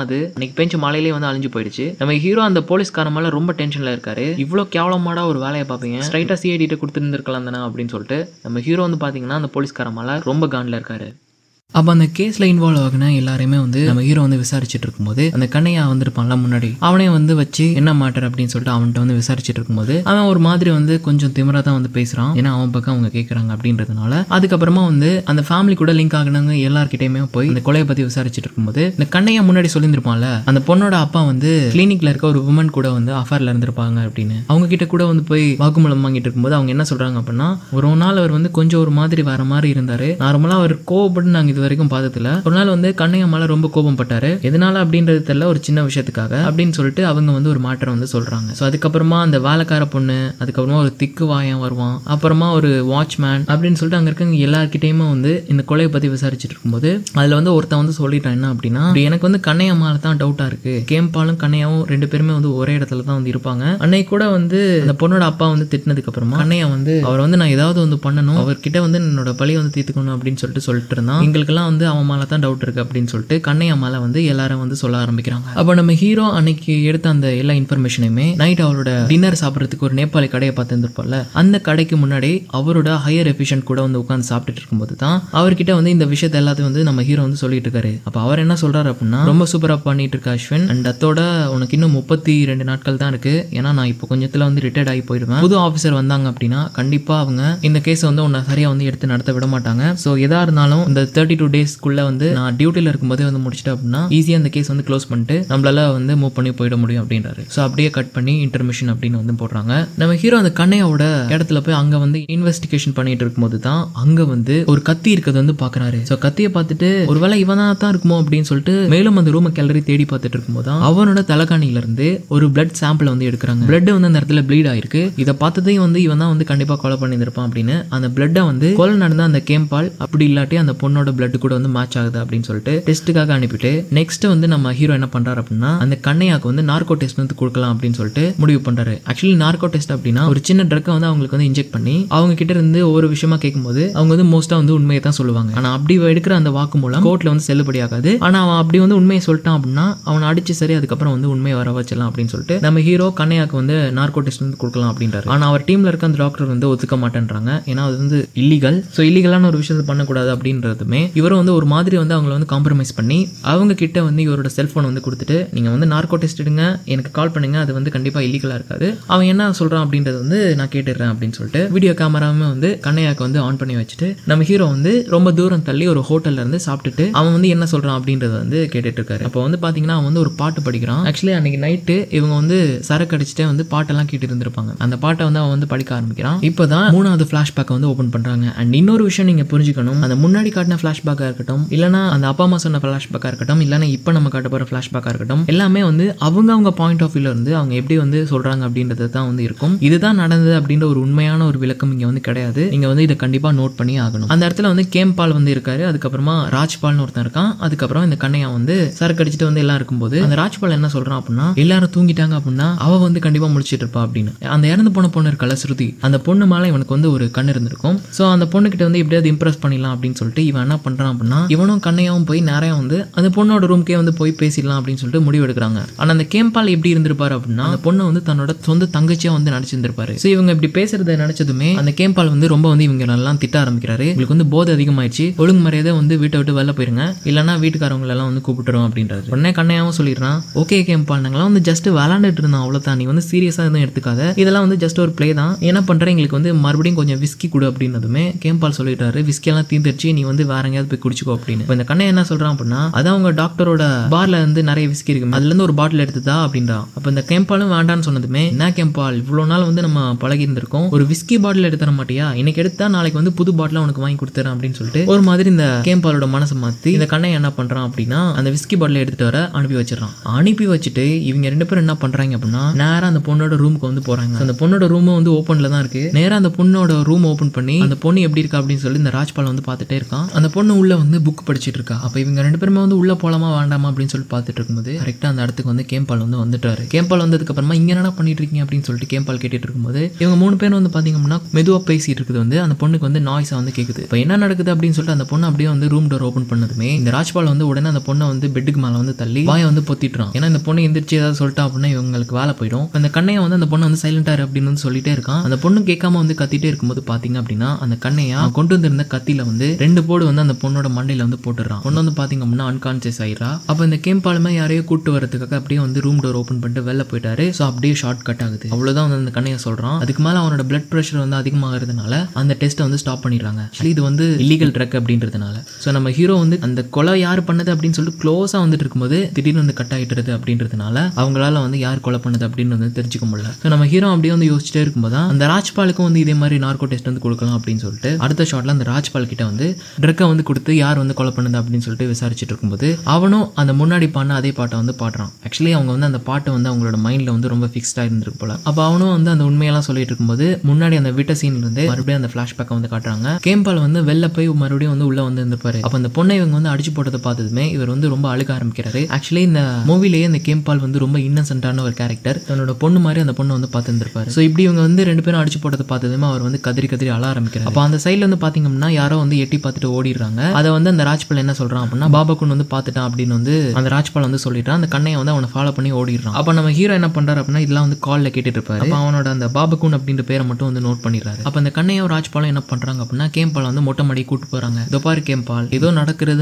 அது அன்னைக்கு பெஞ்ச மழையிலே வந்து அழிஞ்சு போயிடுச்சு. நம்ம ஹீரோ அந்த போலீஸ்கார மேல ரொம்ப டென்ஷன்ல இருக்காரு, இவ்வளவு கேவலமாடா ஒரு வேலையை பார்ப்பீங்க, ஸ்ட்ரைட்டா சிஐடி கிட்ட கொடுத்துருந்துருக்கலாம் தானே அப்படின்னு சொல்லிட்டு நம்ம ஹீரோ வந்து பாத்தீங்கன்னா அந்த போலீஸ்கார மேல ரொம்ப கான்ல இருக்காரு. அப்போ அந்த கேஸ்ல இன்வால்வ் ஆகின எல்லாருமே வந்து நம்ம ஹீரோ வந்து விசாரிச்சுட்டு இருக்கும்போது அந்த கண்ணையா வந்திருப்பான்ல முன்னாடி அவனே வந்து வச்சு என்ன மேட்டர் அப்படின்னு சொல்லிட்டு அவன்கிட்ட வந்து விசாரிச்சுட்டு இருக்கும்போது அவன் ஒரு மாதிரி வந்து கொஞ்சம் திமிரா தான் வந்து பேசுறான். ஏன்னா அவன் பக்கம் அவங்க கேட்கறாங்க அப்படின்றதுனால. அதுக்கப்புறமா வந்து அந்த ஃபேமிலி கூட லிங்க் ஆகினவங்க எல்லார்கிட்டயுமே போய் இந்த கொலையை பத்தி விசாரிச்சுட்டு இருக்கும்போது இந்த கண்ணையா முன்னாடி சொல்லியிருந்திருப்பான்ல அந்த பொண்ணோட அப்பா வந்து கிளினிக்ல இருக்க ஒரு உமன் கூட வந்து அஃபேர்ல இருந்திருப்பாங்க அப்படின்னு அவங்க கிட்ட கூட வந்து போய் வாக்குமூலம் வாங்கிட்டு இருக்கும்போது அவங்க என்ன சொல்றாங்க அப்படின்னா ஒரு நாள் அவர் வந்து கொஞ்சம் ஒரு மாதிரி வர மாதிரி இருந்தாரு. நார்மலா அவர் கோபப்பட்டு நாங்க இது வரைக்கும் பார்த்ததுல ஒரு நாள் வந்து கண்ணையா மேல ரொம்ப கோபம் பட்டாரு. எதனால அப்படின்றது தெரியல ஒரு சின்ன விஷயத்துக்காக அப்படின்னு சொல்லிட்டு அவங்க வந்து ஒரு மாற்றம் வந்து சொல்றாங்க. ஸோ அதுக்கப்புறமா அந்த வேலைக்கார பொண்ணு அதுக்கப்புறமா ஒரு திக்கு வாயம் வருவான் அப்புறமா ஒரு வாட்ச்மேன் அப்படின்னு சொல்லிட்டு அங்க இருக்க எல்லார்கிட்டையுமே வந்து இந்த கொலையை பத்தி விசாரிச்சுட்டு இருக்கும்போது அதுல வந்து ஒருத்தன் வந்து சொல்லிட்டான் என்ன அப்படின்னா எனக்கு வந்து கண்ணையா மேல தான் டவுட்டா இருக்கு. கேம்பாலும் கண்ணையாவும் ரெண்டு பேருமே வந்து ஒரே இடத்துல தான் வந்து இருப்பாங்க. அன்னைக்கு கூட வந்து அந்த பொண்ணோட அப்பா வந்து திட்டினதுக்கு அப்புறமா கண்ணையா வந்து அவர் வந்து நான் ஏதாவது வந்து பண்ணணும் அவர்கிட்ட வந்து என்னோட பழியை வந்து தீர்த்துக்கணும் அப்படின்னு சொல்லிட்டு இருந்தான். எங்களுக்கெல்லாம் வந்து அவன் மேல தான் டவுட் இருக்கு அப்படின்னு சொல்லிட்டு கண்ணையா மேல வந்து எல்லாரும் வந்து சொல்ல ஆரம்பிக்கிறாங்க. அப்ப நம்ம ஹீரோ அன்னைக்கு எடுத்த அந்த எல்லா இன்ஃபர்மேஷனையுமே நைட் அவரோட டின்னர் சாப்பிட்றதுக்கு ஒரு நேபாளி கடையை பார்த்துருப்பார்ல அந்த கடைக்கு முன்னாடி அவரோட ஹையர் எஃபிஷியன்ட் கூட வந்து உட்காந்து சாப்பிட்டுட்டு இருக்கும்போது தான் அவர்கிட்ட வந்து இந்த விஷயத்த எல்லாத்தையும் வந்து நம்ம ஹீரோ வந்து சொல்லிட்டு இருக்காரு. அப்ப அவர் என்ன சொல்றாரு அப்படின்னா ரொம்ப சூப்பரா பண்ணிட்டு இருக்க அஸ்வின் அண்ட் அத்தோட உனக்கு இன்னும் 32 நாட்கள் தான் இருக்கு. ஏன்னா நான் இப்போ கொஞ்சத்துல வந்து ரிட்டையர்ட் ஆகி போயிடுவேன். புது ஆஃபீஸர் வந்தாங்க அப்படின்னா கண்டிப்பா அவங்க இந்த கேஸ் வந்து உன்னை சரியா வந்து எடுத்து நடத்த விட மாட்டாங்க. ஸோ எதா இருந்தாலும் இந்த 32 டேஸ்க்குள்ள வந்து நான் டியூட்டில இருக்கும்போதே வந்து முடிச்சிட்டேன் அப்படின்னா ஈஸியா அந்த கேஸ் வந்து க்ளோஸ் பண்ணிட்டு நம்மளால வந்து மூவ் பண்ணி போயிட முடியும் அப்படின்றாரு. ஸோ அப்படியே கட் பண்ணி இன்டர்மிஷன் அப்படின்னு வந்து போடுறாங்க. நம்ம ஹீரோ அந்த கண்ணையோட இடத்துல போய் அங்க வந்து இன்வெஸ்டிகேஷன் பண்ணிட்டு இருக்கும்போது தான் அங்க வந்து ஒரு கத்தி இருக்கிறது வந்து பாக்குறாரு. ஸோ கத்தியை பார்த்துட்டு ஒருவேளை இவனா தான் இருக்குமோ அப்படின்னு சொல்லிட்டு மேலும் அந்த ரூமை கிளறி தேடி பார்த்துட்டு இருக்கும்போது தான் அவனோட தலைகாணில இருந்து ஒரு பிளட் சாம்பிள் வந்து எடுக்கிறாங்க. பிளட் வந்து அந்த இடத்துல ப்ளீட் ஆயிருக்கு. இதை பார்த்ததையும் வந்து இவன் தான் வந்து கண்டிப்பா கொலை பண்ணியிருப்பான் அப்படின்னு அந்த பிளட்டை வந்து கொலை நடந்த அந்த கேம்பால் அப்படி இல்லாட்டி அந்த பொண்ணோட பிளட் கூட வந்து மேட்ச் ஆகுது அப்படின்னு சொல்லிட்டு டெஸ்ட்டுக்காக அனுப்பிட்டு நெக்ஸ்ட் வந்து நம்ம ஹீரோ என்ன பண்றாரு அப்படின்னா அந்த கண்ணையாக்கு வந்து நார்கோ டெஸ்ட் வந்து கொடுக்கலாம் அப்படின்னு சொல்லிட்டு முடிவு பண்றாரு. ஆக்சுவலி நார்கோ டெஸ்ட் அப்படின்னா ஒரு சின்ன ட்ரக்கை வந்து அவங்களுக்கு வந்து இன்ஜெக்ட் பண்ணி அவங்க கிட்ட இருந்து ஒவ்வொரு விஷயமா கேட்கும்போது அவங்க வந்து மோஸ்டா வந்து உண்மையை தான் சொல்லுவாங்க. ஆனா அப்படி எடுக்கிற அந்த வாக்கு மூலம் கோர்ட்ல வந்து செல்லுபடி ஆகாது. ஆனா அவன் அப்படி வந்து உண்மையை சொல்லிட்டான் அப்படின்னா அவனை அடிச்சு சரி அதுக்கப்புறம் வந்து உண்மையை வர வச்சிடலாம் அப்படின்னு சொல்லிட்டு நம்ம ஹீரோ கண்ணையாக்கு வந்து நார்கோ டெஸ்ட் வந்து கொடுக்கலாம் அப்படின்றாரு. ஆனா அவர் டீம்ல இருக்க அந்த டாக்டர் வந்து ஒத்துக்க மாட்டேன்றாங்க. ஏன்னா அது வந்து இல்லீகல். ஸோ இல்லீகலான ஒரு விஷயத்தை பண்ணக்கூடாது அப்படின்றதுமே இவரும் வந்து ஒரு மாதிரி வந்து அவங்களை வந்து காம்ப்ரமைஸ் பண்ணி அவங்க கிட்ட வந்து இவரோட செல்போன் வந்து கொடுத்துட்டு நீங்க வந்து நார்கோ டெஸ்ட் எடுங்க எனக்கு கால் பண்ணுங்க அது வந்து கண்டிப்பா இல்லீகலா இருக்காது அவன் என்ன சொல்றான் அப்படின்றது வந்து நான் கேட்டுடுறேன் அப்படின்னு சொல்லிட்டு வீடியோ கேமராவுமே வந்து கண்ணையாக்கு வந்து ஆன் பண்ணி வச்சுட்டு நம்ம ஹீரோ வந்து ரொம்ப தூரம் தள்ளி ஒரு ஹோட்டல்ல இருந்து சாப்பிட்டுட்டு அவன் வந்து என்ன சொல்றான் அப்படின்றத வந்து கேட்டுட்டு இருக்காரு. அப்போ வந்து பாத்தீங்கன்னா அவன் வந்து ஒரு பாட்டு படிக்கிறான். ஆக்சுவலி அன்னைக்கு நைட்டு இவங்க வந்து சரக்கு அடிச்சுட்டே வந்து பாட்டெல்லாம் கேட்டு இருந்திருப்பாங்க. அந்த பாட்டை வந்து அவன் வந்து படிக்க ஆரம்பிக்கிறான். இப்போதான் 3வது ஃபிளாஷ்பேக்கை வந்து ஓபன் பண்றாங்க. அண்ட் இன்னொரு விஷயம் நீங்க புரிஞ்சுக்கணும் அந்த முன்னாடி காட்டின ஃபிளாஷ்பேக்கா இருக்கட்டும் இல்லைன்னா அந்த அப்பா அம்மா சொன்ன ஃபிளாஷ்பேக்கா இருக்கட்டும் இல்லைன்னா இப்போ நம்ம காட்ட போற ஃபிளாஷ்பேக்கா இருக்கட்டும் எல்லாமே வந்து அவங்க பாயிண்ட் ஆஃப் வியூல இருந்து அவங்க எப்படி வந்து சொல்றாங்க அப்படின்றது தான் வந்து இருக்கும். இதுதான் நடந்தது அப்படின்ற ஒரு உண்மையான ஒரு விளக்கம் இங்க வந்து கிடையாது. நீங்க வந்து இதை கண்டிப்பா நோட் பண்ணி ஆகணும். அந்த இடத்துல வந்து கேம்பால் வந்து இருக்காரு. அதுக்கப்புறமா ராஜ்பால்னு ஒருத்தன் இருக்கான். அதுக்கப்புறம் இந்த கண்ணையா வந்து சரக்கு அடிச்சுட்டு வந்து எல்லாம் இருக்கும்போது அந்த ராஜ்பால் என்ன சொல்றான் அப்படின்னா எல்லாரும் தூங்கிட்டாங்க அப்படின்னா அவ வந்து கண்டிப்பா முடிச்சிட்டு இருப்பா அப்படின்னு. அந்த இறந்து போன பொண்ணு இருக்கல ஸ்ருதி அந்த பொண்ணு மேல இவனுக்கு வந்து ஒரு கண் இருந்திருக்கும். சோ அந்த பொண்ணு கிட்ட வந்து எப்படியாவது இம்ப்ரெஸ் பண்ணிடலாம் அப்படின்னு சொல்லிட்டு இவன் என்ன பண்றான் அப்படின்னா இவனும் கண்ணையாவும் போய் நிறைய வந்து அந்த பொண்ணோட ரூம்க்கே வந்து போய் பேசிடலாம் அப்படின்னு சொல்லிட்டு முடிவு எடுக்கிறாங்க. ஆனா அந்த கேம்பால் எப்படி இருந்திருப்பாரு அப்படின்னா அந்த பொண்ணை வந்து தன்னோட சொந்த தங்கச்சியா வந்து நினைச்சிருந்திருப்பாரு. சோ இவங்க இப்படி பேசுறத நினைச்சதுமே அந்த கேம்பால் வந்து ரொம்ப வந்து இவங்க நல்லா திட்ட ஆரம்பிக்கிறாரு. உங்களுக்கு வந்து போதை அதிகமாயிடுச்சு ஒழுங்கு மரியாதை வந்து வீட்டை விட்டு வெளில போயிருங்க இல்லைன்னா வீட்டுக்காரவங்க எல்லாம் வந்து கூப்பிட்டுரும் அப்படின்றாரு. உடனே கண்ணையாவும் சொல்லிடுறான் ஓகே கேம்பால் நாங்களாம் வந்து ஜஸ்ட் விளாண்டுட்டு இருந்தோம் அவ்வளவுதான் நீ வந்து சீரியஸா எதுவும் எடுத்துக்காத இதெல்லாம் வந்து ஜஸ்ட் ஒரு பிளே தான் என்ன பண்ற எங்களுக்கு வந்து மறுபடியும் கொஞ்சம் விஸ்கி கொடு அப்படின்னதுமே கேம்பால் சொல்லிட்டாரு விஸ்கி எல்லாம் தீர்ந்துருச்சு நீ வந்து வேற எங்கேயாவது போய் குடிச்சுக்கோ அப்படின்னு. இந்த கண்ணையா என்ன சொல்றான் அப்படின்னா அதான் அவங்க டாக்டரோட பார்ல இருந்து நிறைய விஸ்கி இருக்கு அதுல இருந்து ஒரு பாட்டில் எடுத்துதா அப்படின்றான். அப்ப இந்த கேம்பாலும் வேண்டான்னு சொன்னதுமே என்ன கேம்பால் இவ்வளவு நாள் வந்து நம்ம பழகி இருந்திருக்கோம் ஒரு விஸ்கி பாட்டில் எடுத்து தர மாட்டியா இன்னைக்கு எடுத்தா நாளைக்கு வந்து புது பாட்டில் உனக்கு வாங்கி கொடுத்துறேன் அப்படின்னு சொல்லிட்டு ஒரு மாதிரி இந்த கேம்பாலோட மனசை மாத்தி இந்த கண்ணையா என்ன பண்றான் அப்படின்னா அந்த விஸ்கி பாட்டில் எடுத்துட்டு வர அனுப்பி வச்சிடறான். அனுப்பி வச்சுட்டு இவங்க ரெண்டு பேரும் என்ன பண்றாங்க அப்படின்னா நேரா அந்த பொண்ணோட ரூமுக்கு வந்து போறாங்க. அந்த பொண்ணோட ரூம் வந்து ஓப்பன்ல தான் இருக்கு. நேரா அந்த பொண்ணோட ரூம் ஓபன் பண்ணி அந்த பொண்ணு எப்படி இருக்கா அப்படின்னு சொல்லி இந்த ராஜ்பால் வந்து பார்த்துட்டே இருக்கான். அந்த பொண்ணு உள்ள வந்து புக் படிச்சிட்டு இருக்கா. அப்ப இவங்க ரெண்டு பேருமே வந்து உள்ள போலாமா வேண்டாமா அப்படின்னு சொல்லி பார்த்துட்டு இருக்கும்போது கரெக்டா அந்த இடத்துக்கு வந்து கேம்பால் வந்து வந்துட்டாரு. கேம்பால் வந்ததுக்கு அப்புறமா இங்க என்ன பண்ணிட்டு இருக்கீங்க அப்படின்னு சொல்லிட்டு கேம்பால் கேட்டுட்டு இருக்கும்போது இவங்க 3 பேரும் வந்து பாத்தீங்க அப்படின்னா மெதுவா பேசிட்டு இருக்குது வந்து அந்த பொண்ணுக்கு வந்து நாய்ஸா வந்து கேக்குது. இப்ப என்ன நடக்குது அப்படின்னு சொல்லிட்டு அந்த பொண்ணு அப்படியே வந்து ரூம் டோர் ஓபன் பண்ணதுமே இந்த ராஜ்பால் வந்து உடனே அந்த பொண்ணை வந்து பெட்டுக்கு மேல வந்து தள்ளி வாயை வந்து பொத்திட்டுறான். ஏன்னா இந்த பொண்ணு எந்திரிச்சு ஏதாவது சொல்லிட்டா அப்படின்னா இவங்களுக்கு வேலை போயிடும். அந்த கண்ணையா வந்து அந்த பொண்ணு வந்து சைலண்டா அப்படின்னு வந்து சொல்லிட்டே இருக்கான். அந்த பொண்ணு கேட்காம வந்து கத்திட்டே இருக்கும்போது பாத்தீங்க அப்படின்னா அந்த கண்ணையா கொண்டு வந்திருந்த கத்தியில வந்து 2 போடு வந்து அந்த அந்த பொண்ணோட மண்டையில வந்து போட்டுறான். பொண்ணு வந்து பாத்தீங்க அப்படின்னா அன்கான்சியஸ் ஆயிரா. அப்ப இந்த கேம்பாலுமே யாரையோ கூட்டு வரதுக்காக அப்படியே வந்து ரூம் டோர் ஓபன் பண்ணிட்டு வெளில போயிட்டாரு. சோ அப்படியே ஷார்ட் கட் ஆகுது. அவ்வளவுதான் வந்து அந்த கண்ணையை சொல்றான். அதுக்கு மேல அவனோட பிளட் பிரஷர் வந்து அதிகமாகிறதுனால அந்த டெஸ்ட்டை வந்து ஸ்டாப் பண்ணிடுறாங்க. இது வந்து இல்லீகல் ட்ரக் அப்படின்றதுனால. ஸோ நம்ம ஹீரோ வந்து அந்த கொலை யார் பண்ணது அப்படின்னு சொல்லிட்டு க்ளோஸா வந்துட்டு இருக்கும்போது திடீர்னு வந்து கட் ஆகிட்டுறது அப்படின்றதுனால அவங்களால வந்து யார் கொலை பண்ணது அப்படின்னு வந்து தெரிஞ்சுக்க முடியல. ஸோ நம்ம ஹீரோ அப்படியே வந்து யோசிச்சுட்டே இருக்கும்போது அந்த ராஜ்பாலுக்கும் வந்து இதே மாதிரி நார்கோ டெஸ்ட் வந்து கொடுக்கலாம் அப்படின்னு சொல்லிட்டு அடுத்த ஷாட்ல அந்த ராஜ்பால் கிட்ட வந்து ட்ரக்கை வந்து கொடுத்து யார் வந்து கொலை பண்ணது அப்படின்னு சொல்லிட்டு விசாரிச்சுட்டு இருக்கும்போது அவனும் அந்த முன்னாடி பாடின அதே பாட்டை வந்து பாடுறான். ஆக்சுவலி அவங்க வந்து அந்த பாட்டை வந்து அவங்களோட மைண்ட்ல வந்து ரொம்ப ஃபிக்ஸ்டா இருந்திருக்கு போல. அப்போ அவனும் வந்து அந்த உண்மையெல்லாம் சொல்லிட்டு இருக்கும்போது முன்னாடி அந்த விட்ட சீன்ல இருந்து மறுபடியும் அந்த ஃபிளாஷ்பேக்கை வந்து காட்டுறாங்க. கேம்பால் வந்து வெளில போய் மறுபடியும் வந்து உள்ள வந்து இருந்திருப்பாரு. அப்ப அந்த பொண்ணை இவங்க வந்து அடிச்சு போட்டதை பார்த்ததுமே இவர் வந்து ரொம்ப அழுக ஆரம்பிக்கிறாரு. ஆக்சுவலி இந்த மூவிலேயே இந்த கேம்பால் வந்து ரொம்ப இன்னசென்ட்டான ஒரு கேரக்டர். தன்னோட பொண்ணு மாதிரி அந்த பொண்ணை வந்து பார்த்துருப்பாரு. ஸோ இப்படி இவங்க வந்து ரெண்டு பேரும் அடிச்சு போட்டதை பார்த்ததுமே அவர் வந்து கதறி கதறி அழ ஆரம்பிக்கிறார். அப்போ அந்த சைட்ல வந்து பாத்தீங்கன்னா யாரோ வந்து எட்டி பார்த்துட்டு ஓடிடுறாங்க. அதை வந்து அந்த ராஜ்பால் என்ன சொல்றான் அப்படின்னா பாபாக்குன் வந்து பார்த்துட்டான் அப்படின்னு வந்து அந்த ராஜ்பால் வந்து சொல்லிட்டான். அந்த கண்ணையை வந்து அவனை ஃபாலோ பண்ணி ஓடிடுறான். அப்ப நம்ம ஹீரோ என்ன பண்றாரு அப்படின்னா இதெல்லாம் வந்து கால்ல கேட்டுட்டு இருப்பாரு. அப்ப அவனோட அந்த பாபாக்குன் அப்படின்ற பேரை மட்டும் வந்து நோட் பண்ணிடுறாரு. அப்ப அந்த கண்ணையும் ராஜ்பாலும் என்ன பண்றாங்க அப்படின்னா கேம்பால் வந்து மொட்டை மாடி கூட்டு போறாங்க. இதோபாரு கேம்பால் ஏதோ